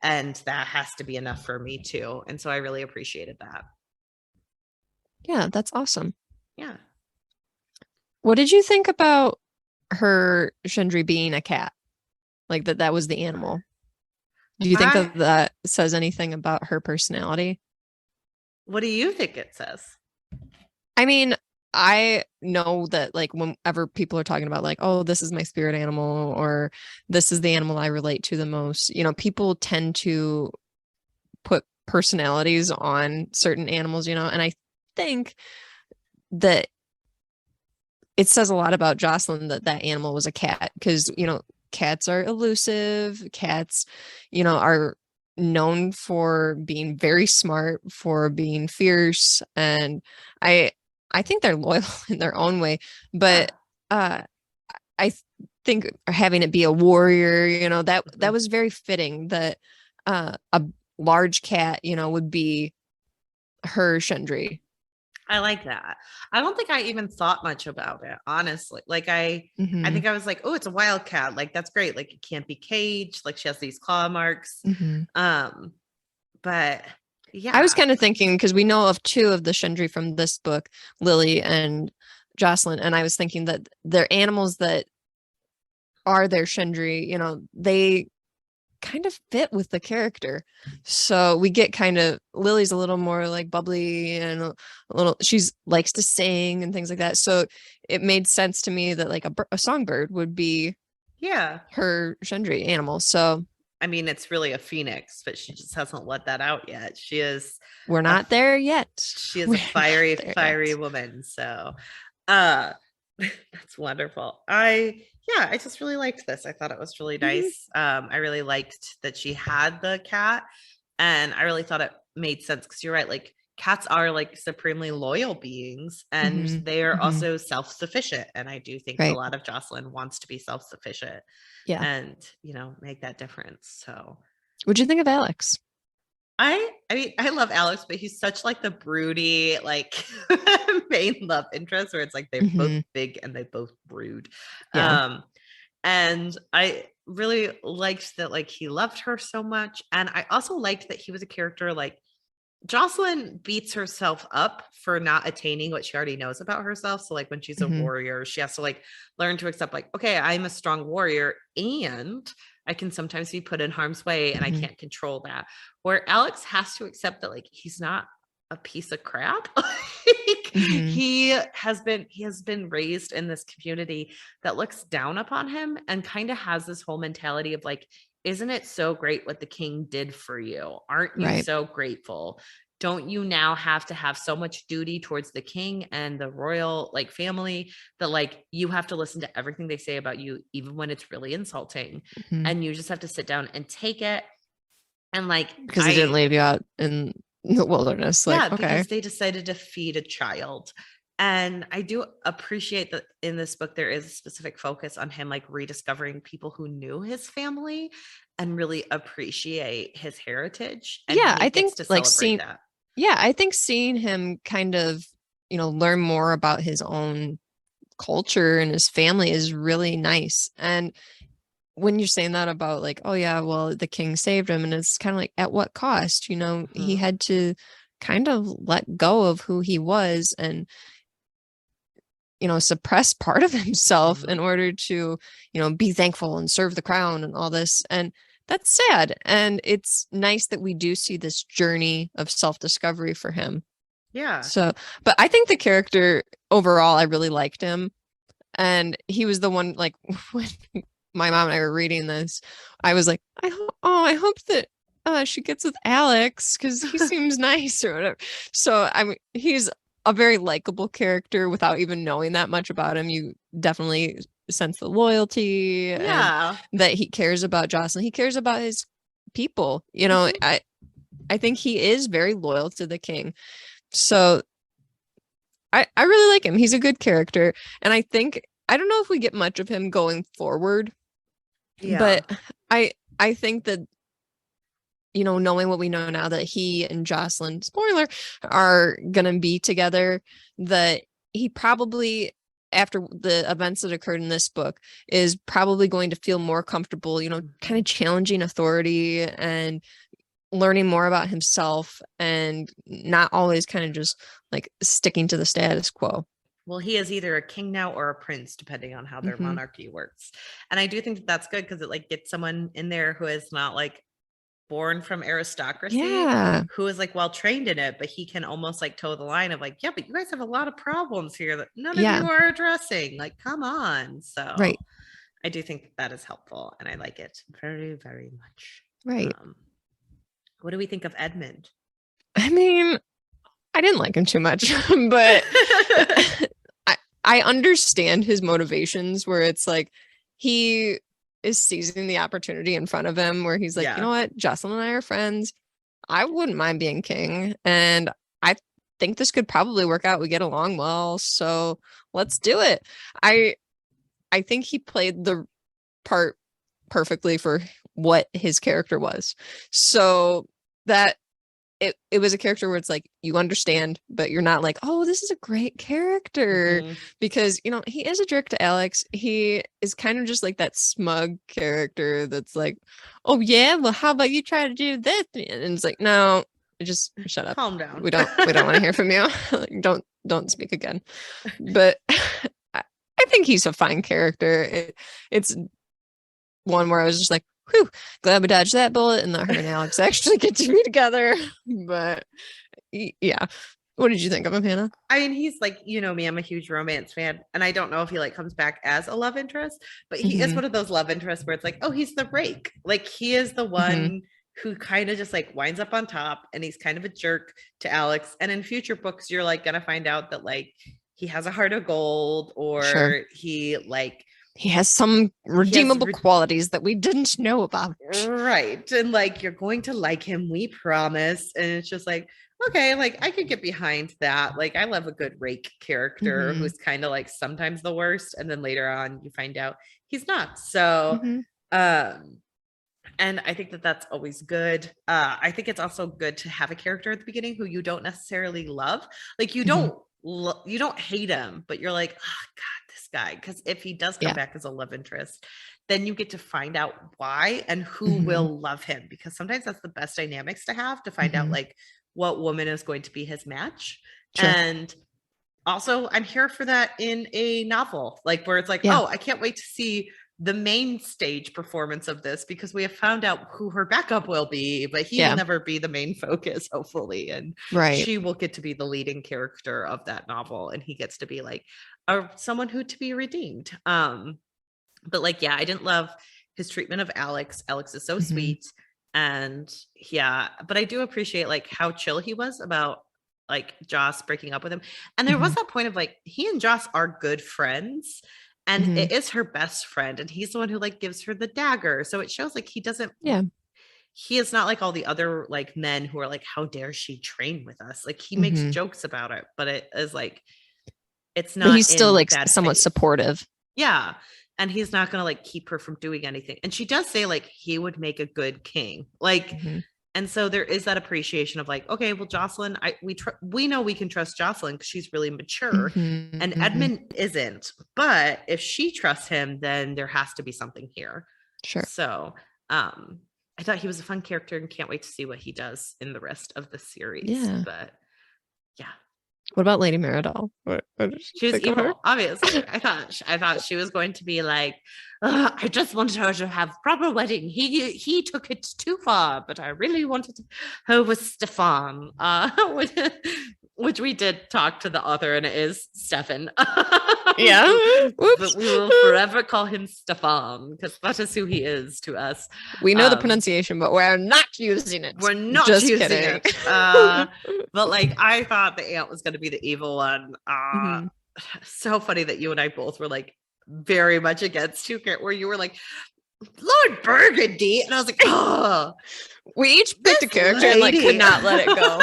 And that has to be enough for me too. And so I really appreciated that. Yeah, that's awesome. Yeah. What did you think about her Shendry being a cat? Like that was the animal. Do you think that says anything about her personality? What do you think it says? I mean, I know that like whenever people are talking about like, oh, this is my spirit animal, or this is the animal I relate to the most, people tend to put personalities on certain animals, and I think that it says a lot about Jocelyn that animal was a cat, because, cats are elusive. Cats, are known for being very smart, for being fierce. And I think they're loyal in their own way, but I think having it be a warrior, that was very fitting, that a large cat, would be her Shendry. I like that. I don't think I even thought much about it, honestly. Like I think I was like, oh, it's a wild cat. Like that's great. Like it can't be caged. Like she has these claw marks. But yeah. I was kind of thinking, because we know of 2 of the Shendry from this book, Lily and Jocelyn, and I was thinking that they're animals that are their Shendry, they kind of fit with the character. So we get kind of, Lily's a little more like bubbly and a little, she's likes to sing and things like that. So it made sense to me that like a songbird would be her Shendry animal. So I mean, it's really a phoenix, but she just hasn't let that out yet. She is. We're not there yet. She is a fiery woman. So that's wonderful. I just really liked this. I thought it was really nice. I really liked that she had the cat, and I really thought it made sense because you're right. Like cats are like supremely loyal beings, and they are also self-sufficient. And I do think a lot of Jocelyn wants to be self-sufficient. Yeah. And, make that difference. So what'd you think of Alex? I mean, I love Alex, but he's such like the broody, like main love interest where it's like they're both big and they both brood. Yeah. And I really liked that like he loved her so much. And I also liked that he was a character like Jocelyn beats herself up for not attaining what she already knows about herself. So like when she's a warrior, she has to like learn to accept like, okay, I'm a strong warrior and I can sometimes be put in harm's way and I can't control that. Where Alex has to accept that like he's not a piece of crap. He has been raised in this community that looks down upon him and kind of has this whole mentality of like, isn't it so great what the king did for you? Aren't you so grateful? Don't you now have to have so much duty towards the king and the royal like family that like you have to listen to everything they say about you, even when it's really insulting. And you just have to sit down and take it. And like, because they didn't leave you out in the wilderness. Like, because they decided to feed a child. And I do appreciate that in this book, there is a specific focus on him, like rediscovering people who knew his family and really appreciate his heritage. And I think like seeing that. Yeah, I think seeing him kind of, learn more about his own culture and his family is really nice. And when you're saying that about like, oh yeah, well, the king saved him, and it's kind of like at what cost? He had to kind of let go of who he was and suppress part of himself in order to, be thankful and serve the crown and all this. And that's sad. And it's nice that we do see this journey of self-discovery for him. Yeah. So, but I think the character overall, I really liked him. And he was the one, like when my mom and I were reading this, I was like, I hope that she gets with Alex because he seems nice or whatever. So he's a very likable character without even knowing that much about him. You definitely sense the loyalty and that he cares about Jocelyn. He cares about his people. I think he is very loyal to the king. So I really like him. He's a good character. And I don't know if we get much of him going forward. Yeah. But I think that knowing what we know now that he and Jocelyn, spoiler, are going to be together, that he probably, after the events that occurred in this book, is probably going to feel more comfortable, kind of challenging authority and learning more about himself and not always kind of just like sticking to the status quo. Well, he is either a king now or a prince, depending on how their monarchy works. And I do think that that's good because it like gets someone in there who is not like born from aristocracy, who is like well trained in it, but he can almost like toe the line of like, yeah, but you guys have a lot of problems here that none of you are addressing. Like, come on. So I do think that is helpful, and I like it very, very much. Right. What do we think of Edmund? I mean, I didn't like him too much, but I understand his motivations where it's like he is seizing the opportunity in front of him where he's like, you know what, Jocelyn and I are friends. I wouldn't mind being king. And I think this could probably work out. We get along well. So let's do it. I think he played the part perfectly for what his character was. So that it was a character where it's like you understand, but you're not like, oh, this is a great character, because he is a jerk to Alex. He is kind of just like that smug character that's like, oh yeah, well, how about you try to do this? And it's like, no, just shut up. Calm down. We don't want to hear from you. Like, don't speak again. But I think he's a fine character. It's one where I was just like, whew, glad we dodged that bullet and that her and Alex actually get to be together. But yeah. What did you think of him, Hannah? I mean, he's like, me, I'm a huge romance fan, and I don't know if he like comes back as a love interest, but he is one of those love interests where it's like, oh, he's the rake. Like, he is the one who kind of just like winds up on top, and he's kind of a jerk to Alex. And in future books, you're like gonna find out that like he has a heart of gold, or he has some redeemable qualities that we didn't know about. Right. And like, you're going to like him, we promise. And it's just like, okay, like I could get behind that. Like, I love a good rake character who's kind of like sometimes the worst, and then later on you find out he's not. So and I think that that's always good. I think it's also good to have a character at the beginning who you don't necessarily love. Like, you don't hate him, but you're like, oh God, this guy. Because if he does come back as a love interest, then you get to find out why and who will love him. Because sometimes that's the best dynamics to have, to find out like what woman is going to be his match. Sure. And also, I'm here for that in a novel, like where it's like, oh, I can't wait to see the main stage performance of this, because we have found out who her backup will be, but he will never be the main focus, hopefully. And she will get to be the leading character of that novel, and he gets to be like someone who to be redeemed. But like, I didn't love his treatment of Alex. Alex is so sweet. And but I do appreciate like how chill he was about like Joss breaking up with him. And there was that point of like, he and Joss are good friends. And it is her best friend, and he's the one who like gives her the dagger. So it shows like he doesn't. He is not like all the other like men who are like, how dare she train with us? Like, he makes jokes about it, but it is like, it's not. But he's still like somewhat supportive. Yeah, and he's not gonna like keep her from doing anything. And she does say like he would make a good king. Like. And so there is that appreciation of like, okay, well, Jocelyn, we know we can trust Jocelyn because she's really mature, and Edmund isn't. But if she trusts him, then there has to be something here. Sure. So I thought he was a fun character, and can't wait to see what he does in the rest of the series. Yeah. But what about Lady Meridol? What she was evil, obviously. I thought she was going to be like, I just wanted her to have proper wedding. He took it too far, but I really wanted her with Stefan, which we did talk to the author, and it is Stefan. But we will forever call him Stefan, because that is who he is to us. We know the pronunciation, but we're not using it. We're not just using it. But like, I thought the aunt was going to be the evil one. So funny that you and I both were like very much against Tucat, where you were like, Lord Burgundy, and I was like, oh, we each picked a character and like could not let it go.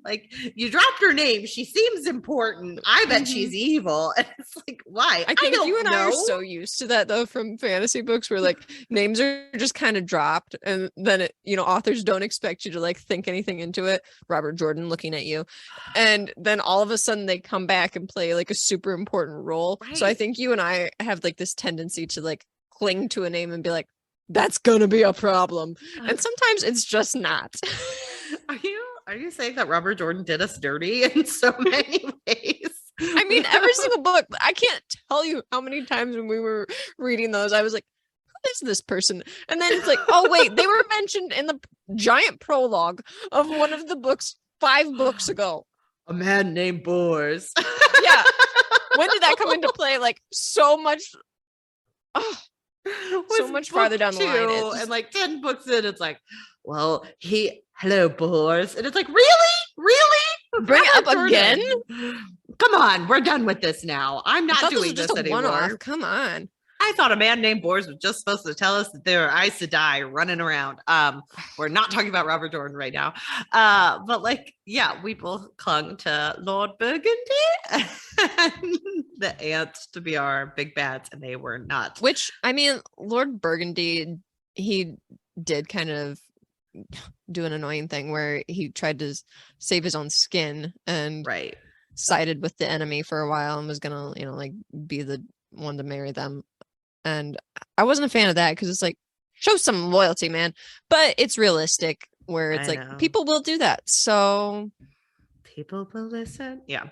Like, you dropped her name, she seems important, I bet she's evil. And it's like, why? I think you and I are so used to that though from fantasy books, where like names are just kind of dropped, and then authors don't expect you to like think anything into it. Robert Jordan looking at you, and then all of a sudden they come back and play like a super important role. So I think you and I have like this tendency to like cling to a name and be like, that's gonna be a problem, and sometimes it's just not. Are you saying that Robert Jordan did us dirty in so many ways? I mean, every single book. I can't tell you how many times when we were reading those, I was like, who is this person? And then it's like, oh wait, they were mentioned in the giant prologue of one of the books 5 books ago. A man named Bors. Yeah. When did that come into play? Like, so much. Oh. So much farther down the line, and like 10 books in, it's like, well, hello, Bors, and it's like, really, bring it up again. Come on, we're done with this now. I'm not doing this anymore. One-off. Come on. I thought a man named Bors was just supposed to tell us that there are Aes Sedai running around. We're not talking about Robert Jordan right now. But like, we both clung to Lord Burgundy and the aunt to be our big bads, and they were not. Which, I mean, Lord Burgundy, he did kind of do an annoying thing where he tried to save his own skin and Right. sided with the enemy for a while and was gonna, you know, like be the one to marry them. And I wasn't a fan of that because it's like, show some loyalty, man. But it's realistic where it's I like know. people will do that. So People will listen. Yeah.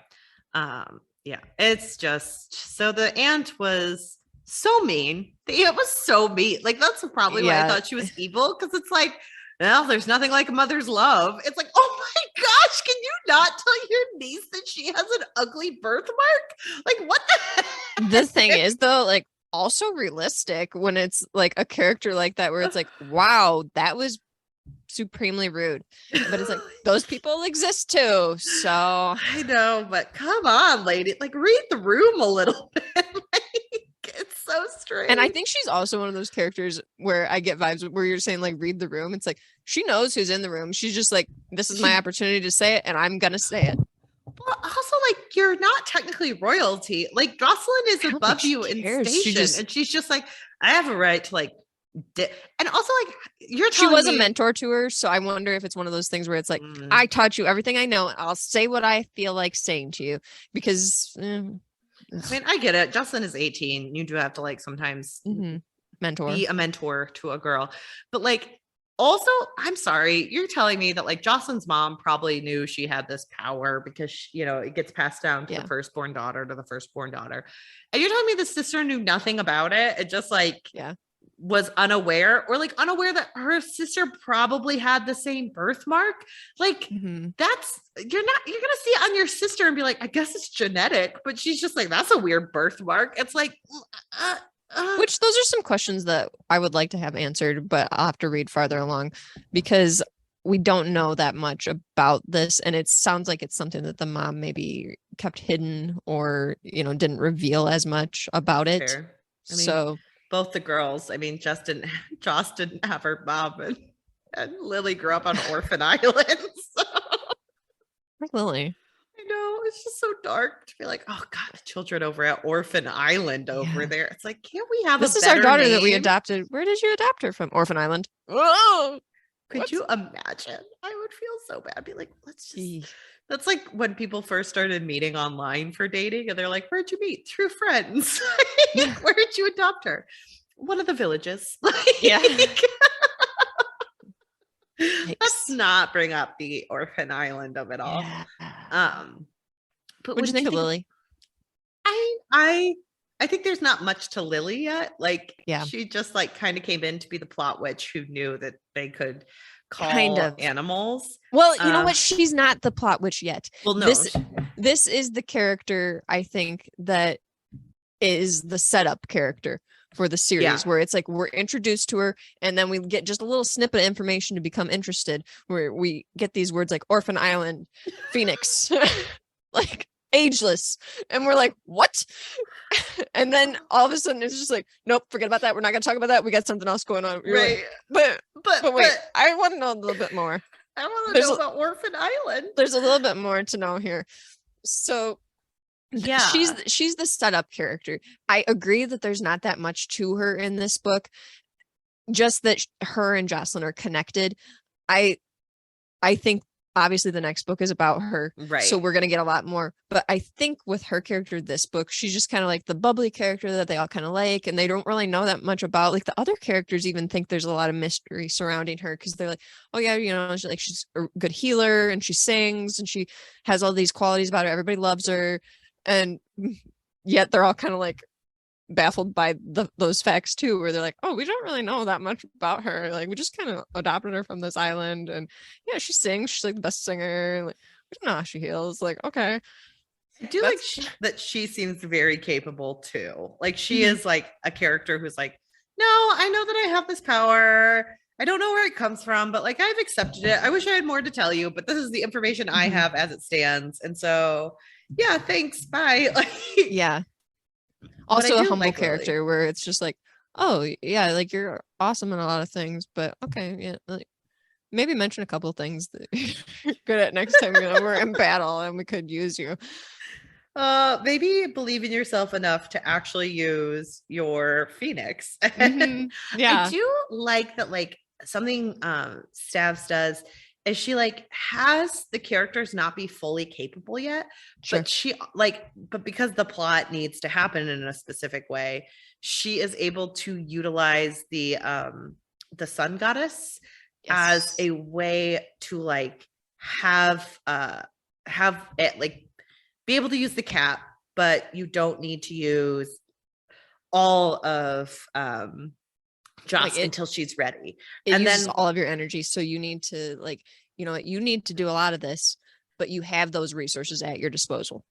Yeah. It's just so the aunt was so mean. The aunt was so mean. Like that's probably why I thought she was evil, because it's like, well, there's nothing like a mother's love. It's like, oh my gosh, can you not tell your niece that she has an ugly birthmark? Like, what the heck? the thing is, though, like also realistic when it's like a character like that, where it's like, wow, that was supremely rude. But it's like those people exist too. So I know, but come on, lady. Like, read the room a little bit. Like, it's so strange. and I think she's also one of those characters where I get vibes where you're saying like read the room. It's like she knows who's in the room. She's just like, this is my opportunity to say it, and I'm gonna say it. Well, also, like, you're not technically royalty. Like, Jocelyn is above you in station, and she's just like, I have a right to like. And also, like, she was a mentor to her, so I wonder if it's one of those things where it's like, I taught you everything I know, and I'll say what I feel like saying to you, because I mean, I get it. Jocelyn is 18. You do have to like sometimes mentor, be a mentor to a girl, but like, also, I'm sorry, you're telling me that like Jocelyn's mom probably knew she had this power because, you know, it gets passed down to the firstborn daughter to the firstborn daughter, and you're telling me the sister knew nothing about it. It just like was unaware, or like unaware that her sister probably had the same birthmark. Like that's, you're gonna see it on your sister and be like, I guess it's genetic, but she's just like, that's a weird birthmark. It's like which those are some questions that I would like to have answered, but I'll have to read farther along because we don't know that much about this, and it sounds like it's something that the mom maybe kept hidden or, you know, didn't reveal as much about it. Fair. I mean, so both the girls, I mean, Joss didn't have her mom, and Lily grew up on Orphan Island. So. Lily. I know, it's just so dark to be like, oh god, the children over at Orphan Island over there. It's like, can't we have this a is our daughter name? that we adopted. Where did you adopt her from? Orphan Island. Oh, could you imagine? I would feel so bad. I'd be like, let's just. That's like when people first started meeting online for dating, and they're like, where'd you meet? Through friends. Where did you adopt her? One of the villages. Yeah. Let's not bring up the Orphan Island of it all. But what'd you think of Lily? I think there's not much to Lily yet. Like, she just like kind of came in to be the plot witch who knew that they could call animals. Well, you know what? She's not the plot witch yet. Well, no. This is the character, I think, that is the setup character for the series, where it's like we're introduced to her and then we get just a little snippet of information to become interested, where we get these words like Orphan Island, Phoenix, like ageless, and we're like, what? And then all of a sudden it's just like, nope, forget about that, we're not gonna talk about that, we got something else going on. Right. Like, but wait, I want to know a little bit more. I want to know about Orphan Island. There's a little bit more to know here. So she's the setup character. I agree that there's not that much to her in this book, just that her and Jocelyn are connected. I think obviously the next book is about her, right? So we're gonna get a lot more, but I think with her character, this book, she's just kind of like the bubbly character that they all kind of like, and they don't really know that much about. Like the other characters even think there's a lot of mystery surrounding her, because they're like, oh yeah, you know, she's a good healer and she sings and she has all these qualities about her, everybody loves her, and yet they're all kind of like baffled by those facts too, where they're like, oh, we don't really know that much about her, like we just kind of adopted her from this island, and yeah, she sings, she's like the best singer, like we don't know how she heals. Like, okay, I do like that she seems very capable too. Like she is like a character who's like, no, I know that I have this power, I don't know where it comes from, but like I've accepted it. I wish I had more to tell you, but this is the information I have as it stands, and so yeah, thanks, bye. Like, yeah. Also a humble character, Lily, where it's just like, oh yeah, like you're awesome in a lot of things, but okay, yeah, like maybe mention a couple of things that you're good at next time, you know, we're in battle and we could use you. Maybe believe in yourself enough to actually use your Phoenix. Yeah, I do like that. Like something Stavs does is she like has the characters not be fully capable yet, Sure. but but because the plot needs to happen in a specific way, she is able to utilize the sun goddess as a way to like have it like be able to use the cap, but you don't need to use all of Joss until she's ready. And then all of your energy. So you need to like, you need to do a lot of this, but you have those resources at your disposal.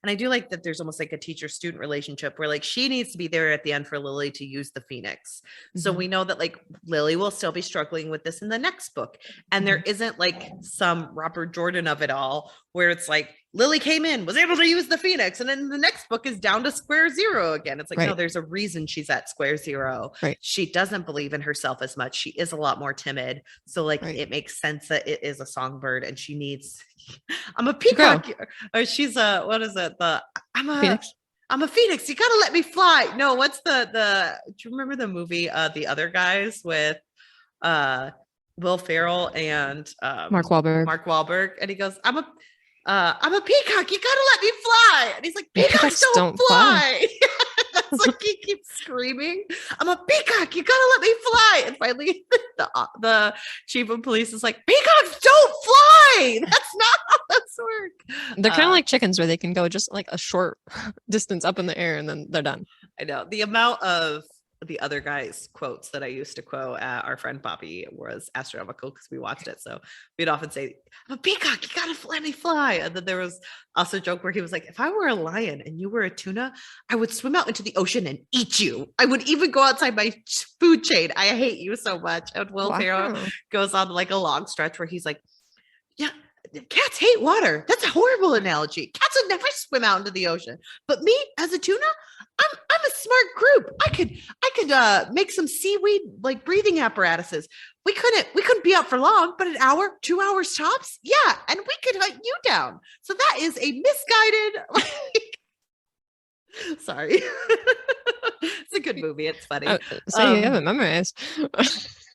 And I do like that there's almost like a teacher-student relationship where like she needs to be there at the end for Lily to use the Phoenix. So we know that like Lily will still be struggling with this in the next book. And there isn't like some Robert Jordan of it all where it's like Lily came in, was able to use the Phoenix, and then the next book is down to square zero again. It's like, no, there's a reason she's at square zero. Right. She doesn't believe in herself as much. She is a lot more timid. So like it makes sense that it is a songbird and she needs I'm a peacock. Or she's a what is it? I'm a Phoenix. I'm a Phoenix. You gotta let me fly. No, what's the do you remember the movie The Other Guys with Will Ferrell and Mark Wahlberg? And he goes, I'm a peacock. You gotta let me fly. And he's like, peacocks don't fly. That's like he keeps screaming, I'm a peacock. You gotta let me fly. And finally, the chief of police is like, peacocks don't fly. That's not how this works. They're kind of like chickens where they can go just like a short distance up in the air and then they're done. I know the amount of The Other Guys quotes that I used to quote at our friend Bobby was astronomical because we watched it. So we'd often say, I'm a peacock, you gotta let me fly. And then there was also a joke where he was like, if I were a lion and you were a tuna, I would swim out into the ocean and eat you. I would even go outside my food chain. I hate you so much. And Will Ferrell goes on like a long stretch where he's like, yeah, cats hate water. That's a horrible analogy. Cats would never swim out into the ocean. But me as a tuna, I'm a smart group. I could make some seaweed like breathing apparatuses. We couldn't be out for long, but an hour, 2 hours tops. Yeah, and we could hunt you down. So that is a misguided sorry. It's a good movie. It's funny. So you haven't memorized.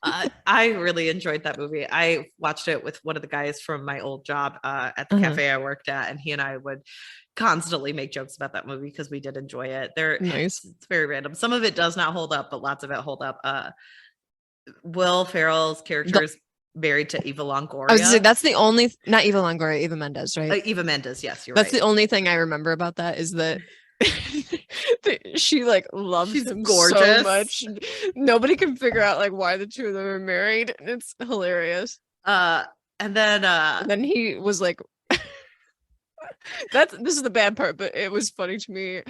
I really enjoyed that movie. I watched it with one of the guys from my old job at the cafe I worked at, and he and I would constantly make jokes about that movie because we did enjoy it. It's very random. Some of it does not hold up, but lots of it hold up. Will Ferrell's character is married to Eva Longoria. I was gonna say, that's the only, not Eva Longoria, Eva Mendes, right? Eva Mendes, yes, you're that's right. The only thing I remember about that is that she like loves him gorgeous so much. Nobody can figure out like why the two of them are married. And it's hilarious. And then he was like, this is the bad part, but it was funny to me.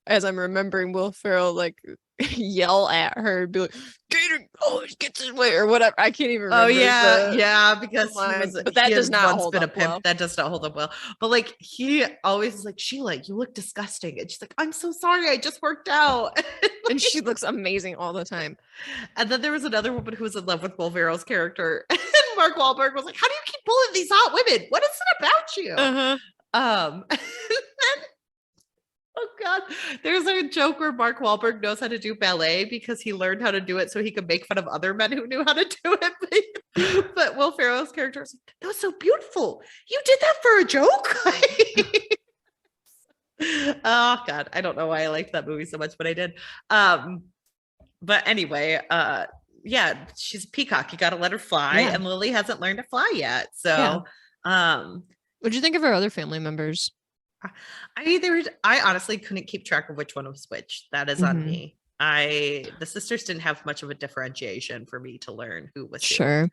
As I'm remembering Will Ferrell like yell at her, be like, Gator always gets his way or whatever. I can't even remember. Oh yeah, because but that does not hold up well. That does not hold up well. But like he always is like, Sheila, you look disgusting. And she's like, I'm so sorry, I just worked out. And she looks amazing all the time. And then there was another woman who was in love with Will Ferrell's character. And Mark Wahlberg was like, how do you keep pulling these hot women? What is it about you? And then, oh God, there's a joke where Mark Wahlberg knows how to do ballet because he learned how to do it so he could make fun of other men who knew how to do it. But Will Ferrell's character was like, that was so beautiful. You did that for a joke? Oh God, I don't know why I liked that movie so much, but I did. But anyway, yeah, she's a peacock. You got to let her fly, and Lily hasn't learned to fly yet. So, what'd you think of her other family members? I honestly couldn't keep track of which one was which. That is on me. The sisters didn't have much of a differentiation for me to learn who was sure. Who.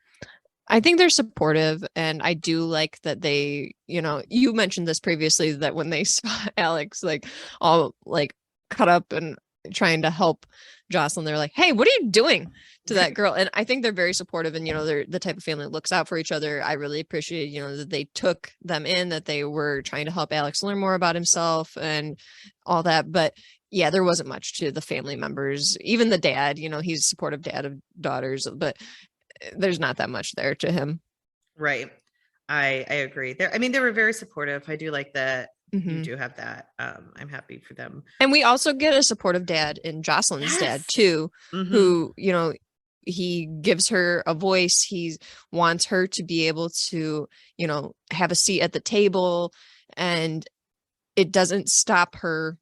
I think they're supportive, and I do like that they, you mentioned this previously, that when they saw Alex like all like cut up and trying to help Jocelyn, they're like, hey, what are you doing to that girl? And I think they're very supportive, and they're the type of family that looks out for each other. I really appreciate that they took them in, that they were trying to help Alex learn more about himself and all that. But yeah, there wasn't much to the family members. Even the dad, he's a supportive dad of daughters, but there's not that much there to him. Right. I agree. They were very supportive. I do like that. You do have that. I'm happy for them. And we also get a supportive dad in Jocelyn's dad too, who, he gives her a voice. He wants her to be able to, you know, have a seat at the table, and it doesn't stop her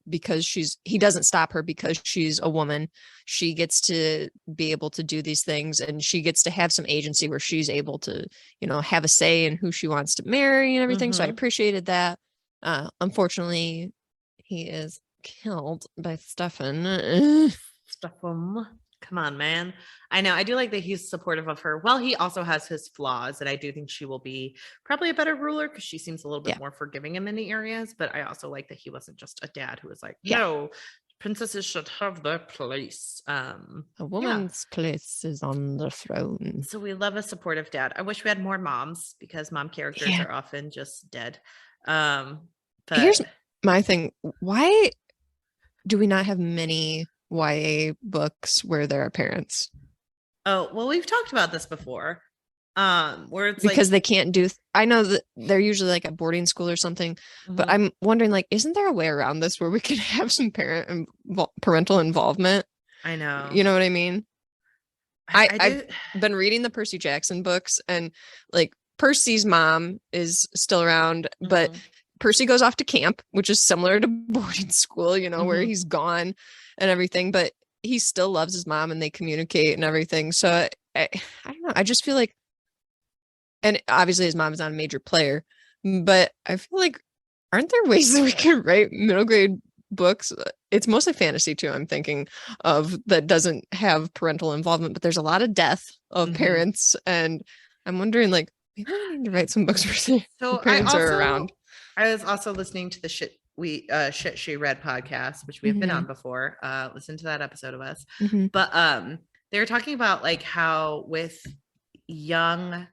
because he doesn't stop her because she's a woman. She gets to be able to do these things, and she gets to have some agency where she's able to, you know, have a say in who she wants to marry and everything. So I appreciated that. Unfortunately, he is killed by Stefan. Stefan. Come on, man. I know. I do like that he's supportive of her. Well, he also has his flaws, and I do think she will be probably a better ruler because she seems a little bit more forgiving in many areas. But I also like that he wasn't just a dad who was like, no, princesses should have their place. A woman's place is on the throne. So we love a supportive dad. I wish we had more moms because mom characters are often just dead. But here's my thing. Why do we not have many YA books where there are parents? Oh, well, we've talked about this before. Where it's because they can't do I know that they're usually like at boarding school or something, but I'm wondering, like, isn't there a way around this where we could have some parental involvement? I know. You know what I mean? I've been reading the Percy Jackson books, and like Percy's mom is still around, but Percy goes off to camp, which is similar to boarding school, you know, where he's gone and everything, but he still loves his mom and they communicate and everything. So I don't know. I just feel like, and obviously his mom is not a major player, but I feel like, aren't there ways that we can write middle grade books? It's mostly fantasy too, I'm thinking of, that doesn't have parental involvement, but there's a lot of death of parents. And I'm wondering, like, maybe I need to write some books where parents are around. I was also listening to the Shit She Read podcast, which we have been on before. Listen to that episode of us. But they were talking about like how with young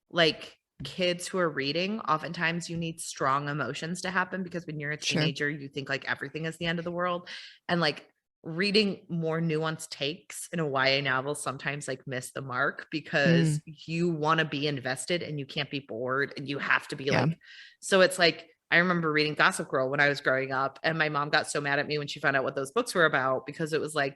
like kids who are reading, oftentimes you need strong emotions to happen, because when you're a teenager, you think like everything is the end of the world, and like reading more nuanced takes in a YA novel sometimes like miss the mark because you want to be invested and you can't be bored and you have to be like, so it's like, I remember reading Gossip Girl when I was growing up, and my mom got so mad at me when she found out what those books were about, because it was like,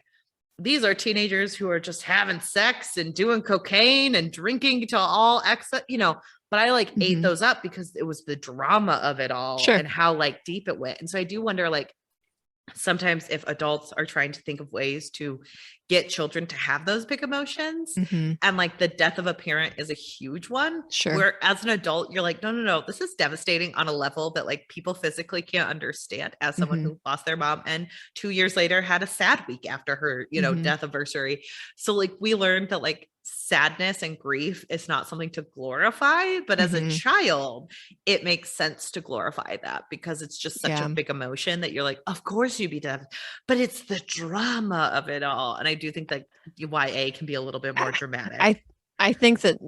these are teenagers who are just having sex and doing cocaine and drinking to all excess, you know, but I like ate those up because it was the drama of it all and how like deep it went. And so I do wonder, like, sometimes if adults are trying to think of ways to get children to have those big emotions, and like the death of a parent is a huge one, where as an adult you're like, no, this is devastating on a level that like people physically can't understand, as someone who lost their mom and 2 years later had a sad week after her, you know, death anniversary. So like we learned that like sadness and grief is not something to glorify, but as a child it makes sense to glorify that because it's just such a big emotion that you're like, of course you'd be dead, but it's the drama of it all. And I do think that YA can be a little bit more dramatic. I think that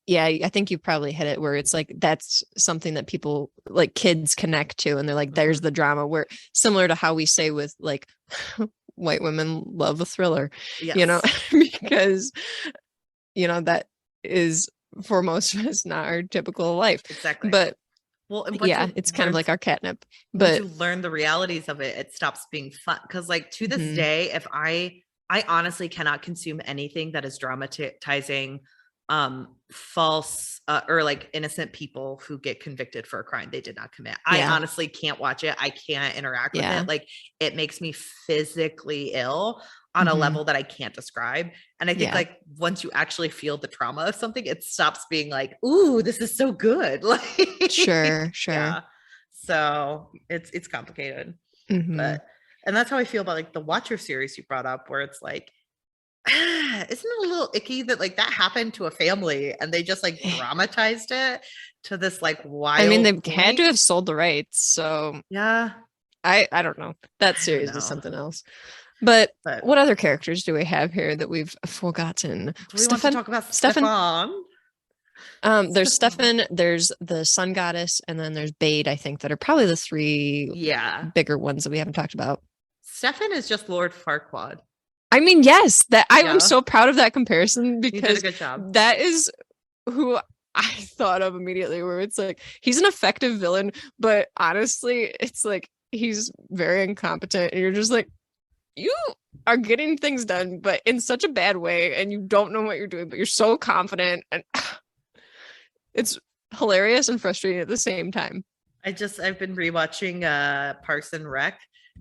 I think you probably hit it, where it's like that's something that people, like kids, connect to, and they're like, there's the drama, where similar to how we say with like white women love a thriller, you know, because you know, that is for most of us not our typical life. Exactly. But well, it's kind of like our catnip. But you learn the realities of it, it stops being fun. Because like to this day, if I honestly cannot consume anything that is dramatizing false or like innocent people who get convicted for a crime they did not commit. I honestly can't watch it. I can't interact with it. Like it makes me physically ill on a level that I can't describe. And I think like once you actually feel the trauma of something, it stops being like, ooh, this is so good. Like sure. Yeah. So it's complicated. But and that's how I feel about like the Watcher series you brought up, where it's like, isn't it a little icky that like that happened to a family and they just like dramatized it to this like wild I mean, they point? had to have sold the rights. So yeah, I don't know. That series is something else. But what other characters do we have here that we've forgotten? Do we want to talk about Stefan? There's Stefan, there's the sun goddess, and then there's Bade, I think, that are probably the three bigger ones that we haven't talked about. Stefan is just Lord Farquaad. I mean, yes, that I'm so proud of that comparison, because you did a good job. That is who I thought of immediately, where it's like he's an effective villain, but honestly, it's like he's very incompetent, and you're just like, you are getting things done, but in such a bad way, and you don't know what you're doing, but you're so confident, and it's hilarious and frustrating at the same time. I've been rewatching Parks and Rec,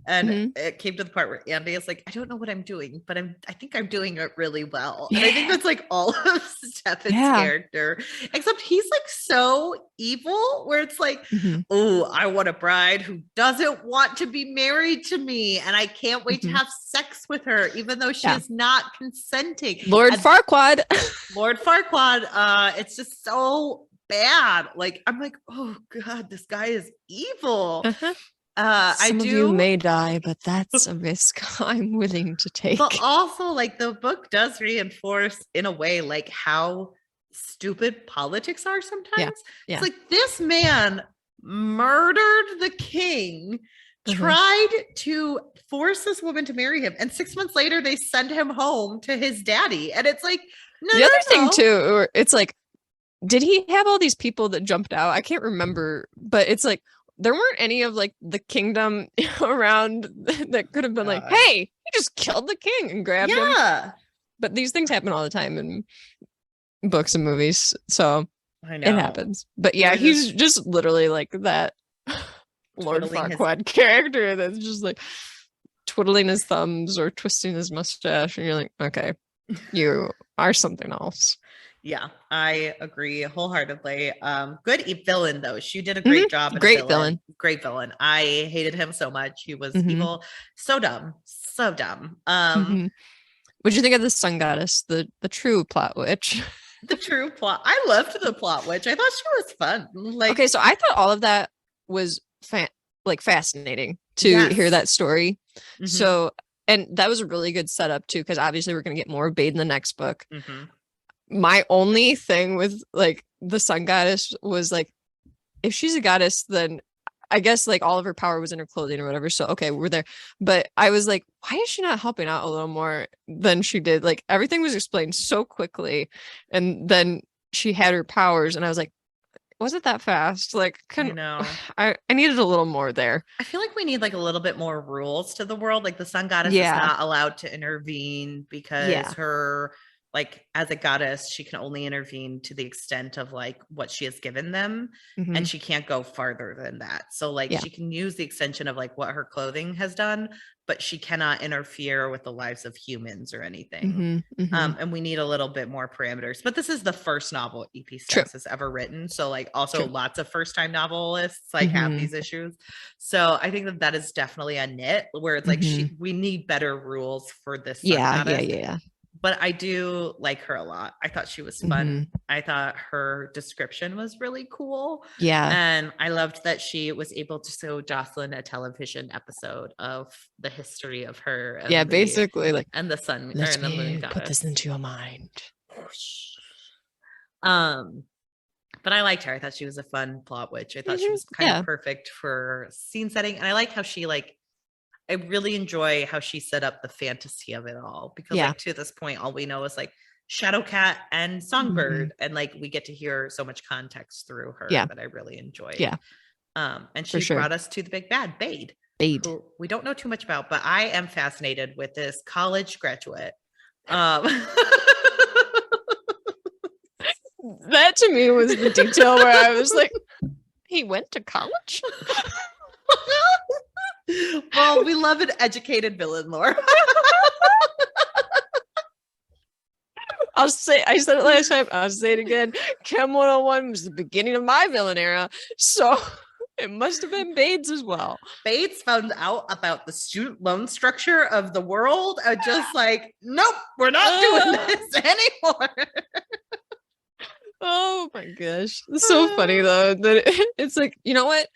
and it came to the part where Andy is like, I don't know what I'm doing, but I think I'm doing it really well. And I think that's like all of Stefan's character, except he's like so evil, where it's like, oh, I want a bride who doesn't want to be married to me, and I can't wait to have sex with her, even though she is not consenting. Lord Farquaad. It's just so bad. Like, I'm like, oh god, this guy is evil. Some of you may die, but that's a risk I'm willing to take. But also, like, the book does reinforce in a way like how stupid politics are sometimes. It's like, this man murdered the king, tried to force this woman to marry him, and 6 months later they send him home to his daddy. And it's like, the other thing too, it's like, did he have all these people that jumped out? I can't remember, but it's like, there weren't any of like the kingdom around that could have been like, hey, he just killed the king and grabbed him. But these things happen all the time in books and movies, so it happens. But he's just literally like that Lord Farquaad character that's just like twiddling his thumbs or twisting his mustache, and you're like, okay, you are something else. Yeah, I agree wholeheartedly. Good villain though. She did a great job. Great villain. Great villain. I hated him so much. He was evil. So dumb. So dumb. What'd you think of the sun goddess, the true plot witch? The true plot. I loved the plot witch. I thought she was fun. Like, okay, so I thought all of that was fascinating to hear that story. So, and that was a really good setup too, because obviously we're gonna get more Bade in the next book. My only thing with like the sun goddess was like, if she's a goddess, then I guess like all of her power was in her clothing or whatever. So, okay, we're there. But I was like, why is she not helping out a little more than she did? Like, everything was explained so quickly. And then she had her powers. And I was like, was it that fast? Like, I needed a little more there. I feel like we need like a little bit more rules to the world. Like, the sun goddess is not allowed to intervene because her, like, as a goddess, she can only intervene to the extent of like what she has given them, and she can't go farther than that. So like she can use the extension of like what her clothing has done, but she cannot interfere with the lives of humans or anything. And we need a little bit more parameters. But this is the first novel EP Stavs has ever written, so like also lots of first-time novelists like have these issues. So I think that is definitely a nit where it's like we need better rules for this. But I do like her a lot. I thought she was fun. I thought her description was really cool. And I loved that she was able to show Jocelyn a television episode of the history of her. And basically like, and the sun. Let me put this into your mind. But I liked her. I thought she was a fun plot witch. I thought she was kind of perfect for scene setting. And I like how she I really enjoy how she set up the fantasy of it all, because like to this point, all we know is like Shadowcat and Songbird, and like we get to hear so much context through her that I really enjoy. And she brought us to the big bad, Bade. Who we don't know too much about, but I am fascinated with this college graduate. That to me was the detail where I was like, he went to college? Well, we love an educated villain lore. I said it last time, I'll say it again. Chem 101 was the beginning of my villain era, so it must have been Bade's as well. Bade's found out about the student loan structure of the world and just like, nope, we're not doing this anymore. Oh my gosh. It's so funny though that it's like, you know what?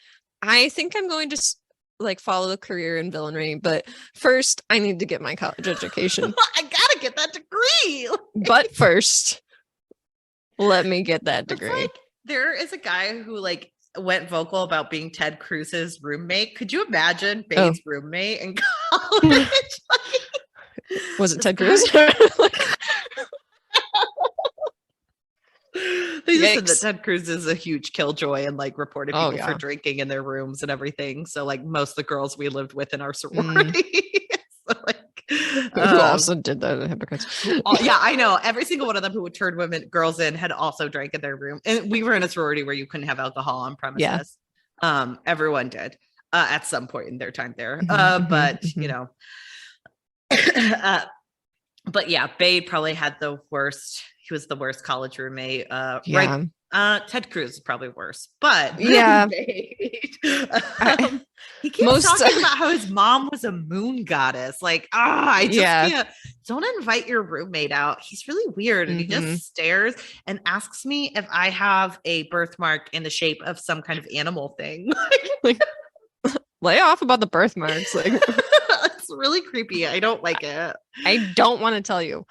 I think I'm going to like follow a career in villainy, but first I need to get my college education. I gotta get that degree. But first, let me get that degree. Like, there is a guy who like went vocal about being Ted Cruz's roommate. Could you imagine Bade's roommate in college? Was it Ted Cruz? They just said that Ted Cruz is a huge killjoy and like reported people for drinking in their rooms and everything. So like most of the girls we lived with in our sorority. So like Who also did the hypocrites. Yeah, I know. Every single one of them who would turn girls in had also drank in their room. And we were in a sorority where you couldn't have alcohol on premises. Yeah. Everyone did at some point in their time there. But you know, but yeah, Bade probably had the worst. He was the worst college roommate. Yeah. Ted Cruz is probably worse, but yeah, he keeps talking about how his mom was a moon goddess. Like, I just can't. Don't invite your roommate out. He's really weird, and he just stares and asks me if I have a birthmark in the shape of some kind of animal thing. Like, lay off about the birthmarks. Like, it's really creepy. I don't like it. I don't want to tell you.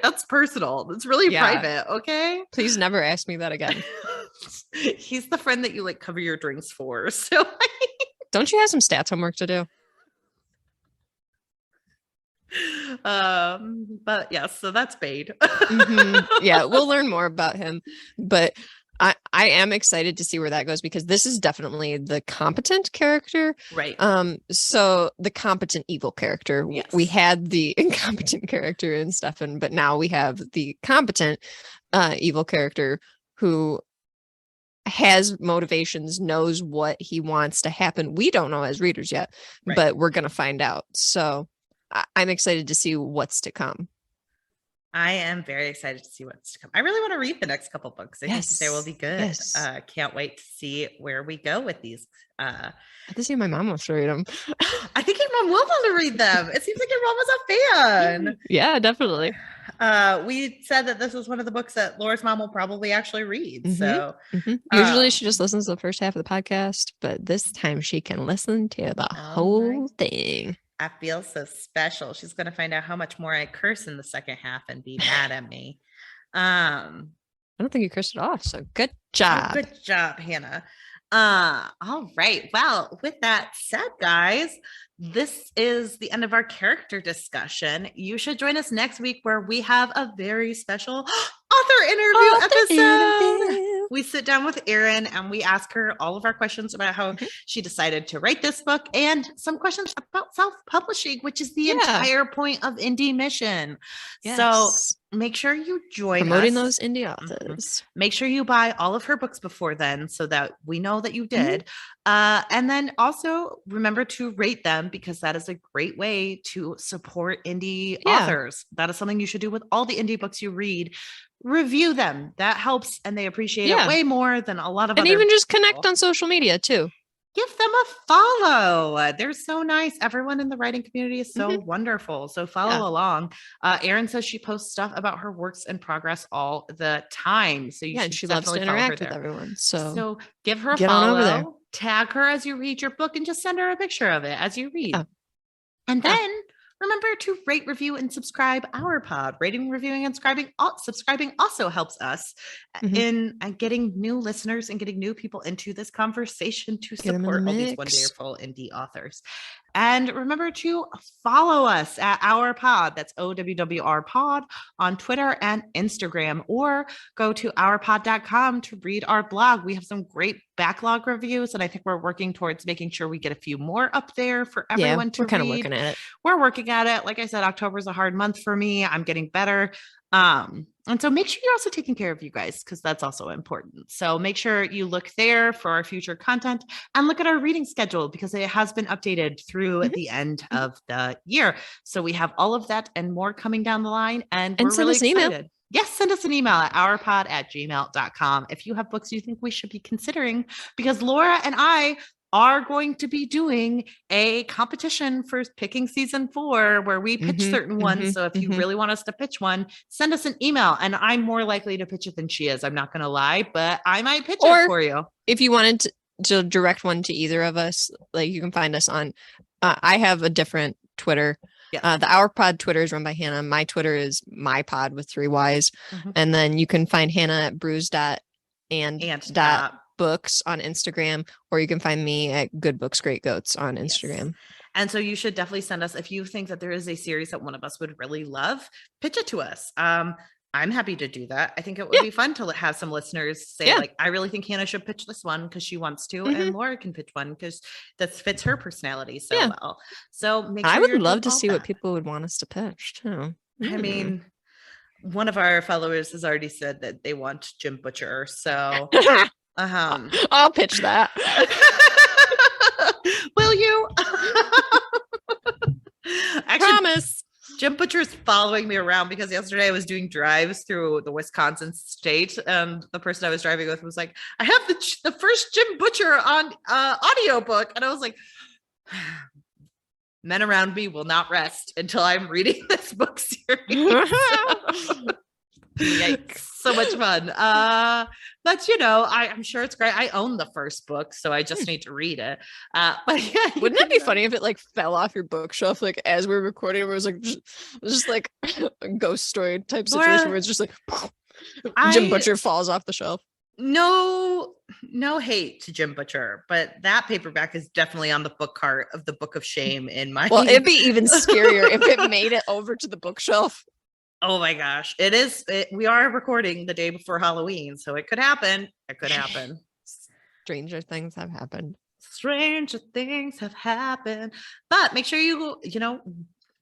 That's personal. It's really private. Okay. Please never ask me that again. He's the friend that you like cover your drinks for. So don't you have some stats homework to do? But yeah, so that's Bade. Yeah, we'll learn more about him, but I am excited to see where that goes, because this is definitely the competent character. Right. So the competent evil character. Yes. We had the incompetent character in Stefan, but now we have the competent evil character who has motivations, knows what he wants to happen. We don't know as readers yet, but we're going to find out. So I'm excited to see what's to come. I am very excited to see what's to come. I really want to read the next couple books. I think they will be good. Yes. Can't wait to see where we go with these. I have to see if my mom wants to read them. I think your mom will want to read them. It seems like your mom was a fan. Yeah, definitely. We said that this was one of the books that Laura's mom will probably actually read. So usually she just listens to the first half of the podcast, but this time she can listen to the whole thing. I feel so special. She's going to find out how much more I curse in the second half and be mad at me. I don't think you cursed it off. So good job. Good job, Hannah. All right. Well, with that said, guys, this is the end of our character discussion. You should join us next week where we have a very special author interview episode. We sit down with Erin and we ask her all of our questions about how she decided to write this book and some questions about self-publishing, which is the entire point of Indie Mission. Yes. So make sure you join promoting those indie authors. Make sure you buy all of her books before then so that we know that you did. And then also remember to rate them, because that is a great way to support indie authors. That is something you should do with all the indie books you read. Review them. That helps, and they appreciate it way more than a lot of and even just connect on social media too. Give them a follow. They're so nice. Everyone in the writing community is so wonderful. So follow along. Erin says she posts stuff about her works in progress all the time. So you should she loves to interact with everyone. So give her a follow. Tag her as you read your book and just send her a picture of it as you read. And then remember to rate, review, and subscribe our pod. Rating, reviewing, and subscribing also helps us in getting new listeners and getting new people into this conversation to support all these wonderful indie authors. And remember to follow us at Our Pod. That's OWWR Pod on Twitter and Instagram, or go to ourpod.com to read our blog. We have some great backlog reviews, and I think we're working towards making sure we get a few more up there for everyone to read. We're kind of working at it. We're working at it. Like I said, October is a hard month for me. I'm getting better. And so make sure you're also taking care of you guys, because that's also important. So make sure you look there for our future content and look at our reading schedule, because it has been updated through the end of the year. So we have all of that and more coming down the line, and we're really excited. Email. Yes, send us an email at ourpod@gmail.com if you have books you think we should be considering, because Laura and I are going to be doing a competition for picking season 4 where we pitch certain ones. So if you really want us to pitch one, send us an email, and I'm more likely to pitch it than she is. I'm not going to lie, but I might pitch it for you. If you wanted to direct one to either of us, like, you can find us on, I have a different Twitter. The Our Pod Twitter is run by Hannah. My Twitter is my pod with 3 Y's. And then you can find Hannah at brews.and.books on Instagram, or you can find me at Good Books Great Goats on Instagram. Yes. And so you should definitely send us, if you think that there is a series that one of us would really love, pitch it to us. I'm happy to do that. I think it would be fun to have some listeners say like, I really think Hannah should pitch this one because she wants to, and Laura can pitch one because that fits her personality so well. So make sure I would love to see what people would want us to pitch too. I mean, one of our followers has already said that they want Jim Butcher. So I'll pitch that. Will you? Actually, promise. Jim Butcher's following me around because yesterday I was doing drives through the Wisconsin state, and the person I was driving with was like, I have the first Jim Butcher on audiobook. And I was like, men around me will not rest until I'm reading this book series. Yikes. So much fun. But I'm sure it's great. I own the first book, so I just need to read it. But yeah, wouldn't it be funny if it like fell off your bookshelf like as we were recording? It was like just like a ghost story type situation where it's just like Jim Butcher falls off the shelf. No hate to Jim Butcher, but that paperback is definitely on the book cart of the Book of Shame in my. Well, it'd be even scarier if it made it over to the bookshelf. Oh my gosh. It is. We are recording the day before Halloween, so it could happen. It could happen. Stranger things have happened. Stranger things have happened. But make sure you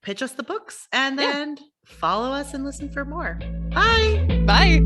pitch us the books and then follow us and listen for more. Bye. Bye.